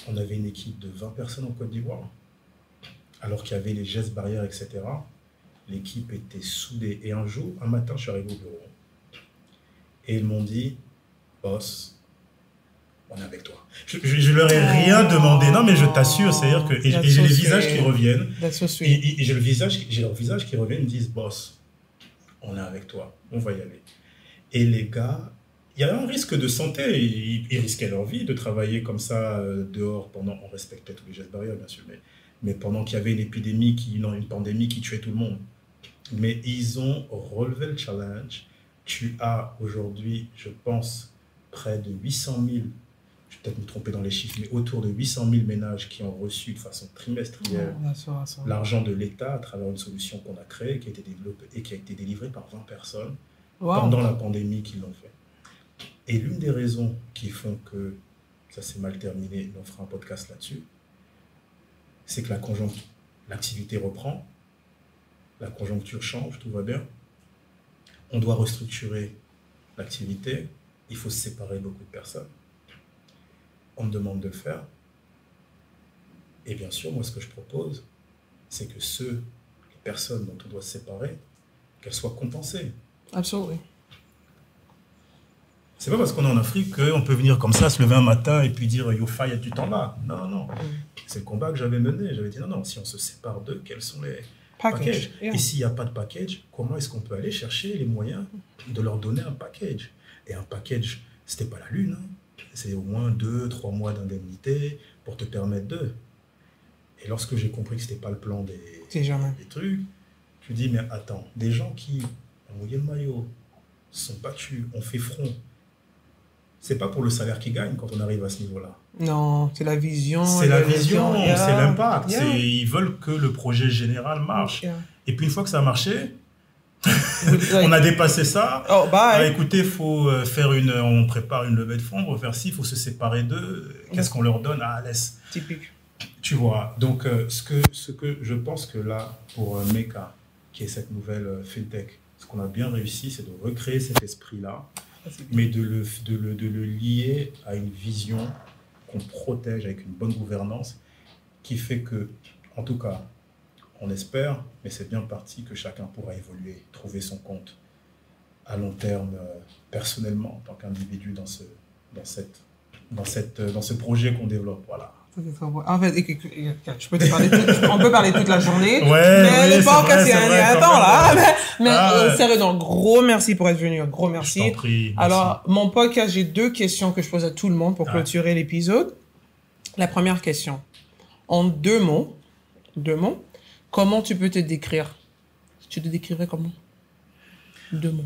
On avait une équipe de 20 personnes en Côte d'Ivoire. Alors qu'il y avait les gestes barrières, etc. L'équipe était soudée. Et un matin, je suis arrivé au bureau. Et ils m'ont dit, boss, on est avec toi. Je leur ai rien demandé. Non, mais je t'assure, c'est-à-dire que et j'ai les visages qui reviennent. Et j'ai leur visage qui reviennent, ils me disent, boss, on est avec toi, on va y aller. Et les gars, il y avait un risque de santé. Ils risquaient leur vie de travailler comme ça dehors pendant. On respectait tous les gestes barrières, bien sûr, mais pendant qu'il y avait une épidémie, une pandémie qui tuait tout le monde. Mais ils ont relevé le challenge. Tu as aujourd'hui, je pense, près de 800 000, je vais peut-être me tromper dans les chiffres, mais autour de 800 000 ménages qui ont reçu de façon trimestrielle l'argent de l'État à travers une solution qu'on a créée, qui a été développée et qui a été délivrée par 20 personnes pendant la pandémie qui l'ont fait. Et l'une des raisons qui font que ça s'est mal terminé, on fera un podcast là-dessus, c'est que l'activité reprend, la conjoncture change, tout va bien. On doit restructurer l'activité, il faut se séparer beaucoup de personnes. On me demande de le faire. Et bien sûr, moi, ce que je propose, c'est que les personnes dont on doit se séparer, qu'elles soient compensées. Absolument. C'est pas parce qu'on est en Afrique qu'on peut venir comme ça, se lever un matin et puis dire « Yo, fire, tu t'en vas ». Non, non. C'est le combat que j'avais mené. J'avais dit « Non, non, si on se sépare d'eux, quels sont les packages ?» Et s'il n'y a pas de package, comment est-ce qu'on peut aller chercher les moyens de leur donner un package? Et un package, c'était pas la lune. Hein. C'est au moins 2-3 mois d'indemnité pour te permettre de. Et lorsque j'ai compris que c'était pas le plan des trucs, je me dis « Mais attends, des gens qui ont mouillé le maillot, se sont battus, ont fait front, c'est pas pour le salaire qu'ils gagnent quand on arrive à ce niveau-là. Non, c'est la vision. C'est la vision, c'est l'impact. Yeah. Ils veulent que le projet général marche. Yeah. Et puis une fois que ça a marché, on a dépassé ça. Oh, bye. Écoutez, on prépare une levée de fonds, on va faire ci, il faut se séparer d'eux. Qu'est-ce qu'on leur donne? Ah, laisse. Typique. Tu vois, donc ce que je pense que là, pour Meka, qui est cette nouvelle fintech, ce qu'on a bien réussi, c'est de recréer cet esprit-là, mais de le lier à une vision qu'on protège avec une bonne gouvernance, qui fait que, en tout cas, on espère, mais c'est bien parti, que chacun pourra évoluer, trouver son compte à long terme, personnellement, en tant qu'individu dans ce projet qu'on développe. Voilà. En fait, on peut parler toute la journée, ouais, mais le podcast, il y a un temps là. Mais sérieux, donc, gros merci pour être venu, gros merci. Je t'en prie, merci. Alors, mon podcast, j'ai 2 questions que je pose à tout le monde pour clôturer l'épisode. La première question, en 2 mots, comment tu peux te décrire? Tu te décrirais comment? 2 mots.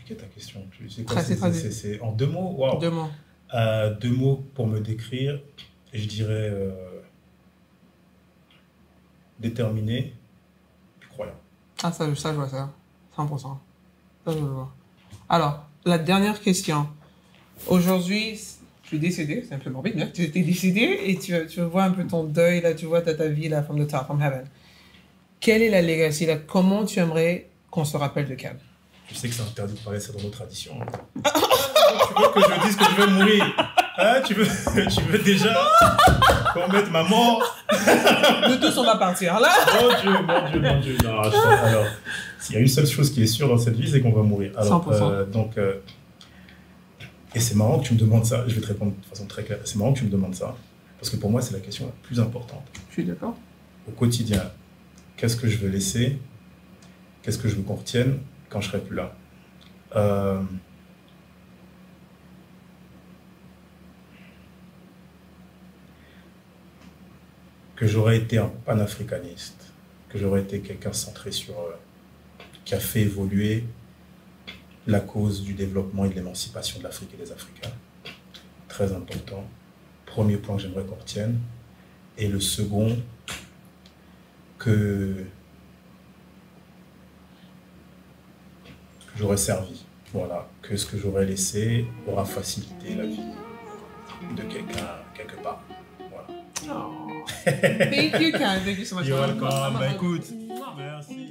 Ta question. C'est en 2 mots. Wow. 2 mots. 2 mots pour me décrire. Je dirais déterminé, puis croyant. Ah, ça, je vois ça. 100%. Ça, je le vois. Alors, la dernière question. Aujourd'hui, je suis décédé, c'est un peu morbide, mais tu étais décédé et tu vois un peu ton deuil, là, tu vois ta vie, là, from the top, from heaven. Quelle est la legacy, là? Comment tu aimerais qu'on se rappelle de Cam? Je sais que c'est interdit de parler ça dans nos traditions. Tu veux que je dise que je vais mourir? Hein, tu veux déjà qu'on mette ma mort? Nous tous, on va partir, là. Mon Dieu. Non, alors, s'il y a une seule chose qui est sûre dans cette vie, c'est qu'on va mourir. Alors, 100%. Et c'est marrant que tu me demandes ça. Je vais te répondre de façon très claire. C'est marrant que tu me demandes ça. Parce que pour moi, c'est la question la plus importante. Je suis d'accord. Au quotidien, qu'est-ce que je veux laisser? Qu'est-ce que je veux qu'on retienne quand je serai plus là? Que j'aurais été un panafricaniste, que j'aurais été quelqu'un centré sur qui a fait évoluer la cause du développement et de l'émancipation de l'Afrique et des Africains. Très important. Premier point que j'aimerais qu'on retienne. Et le second, que j'aurais servi. Voilà, que ce que j'aurais laissé aura facilité la vie de quelqu'un quelque part. Voilà. Oh. Thank you, Cam. Thank you so much. You're welcome. Écoute, merci.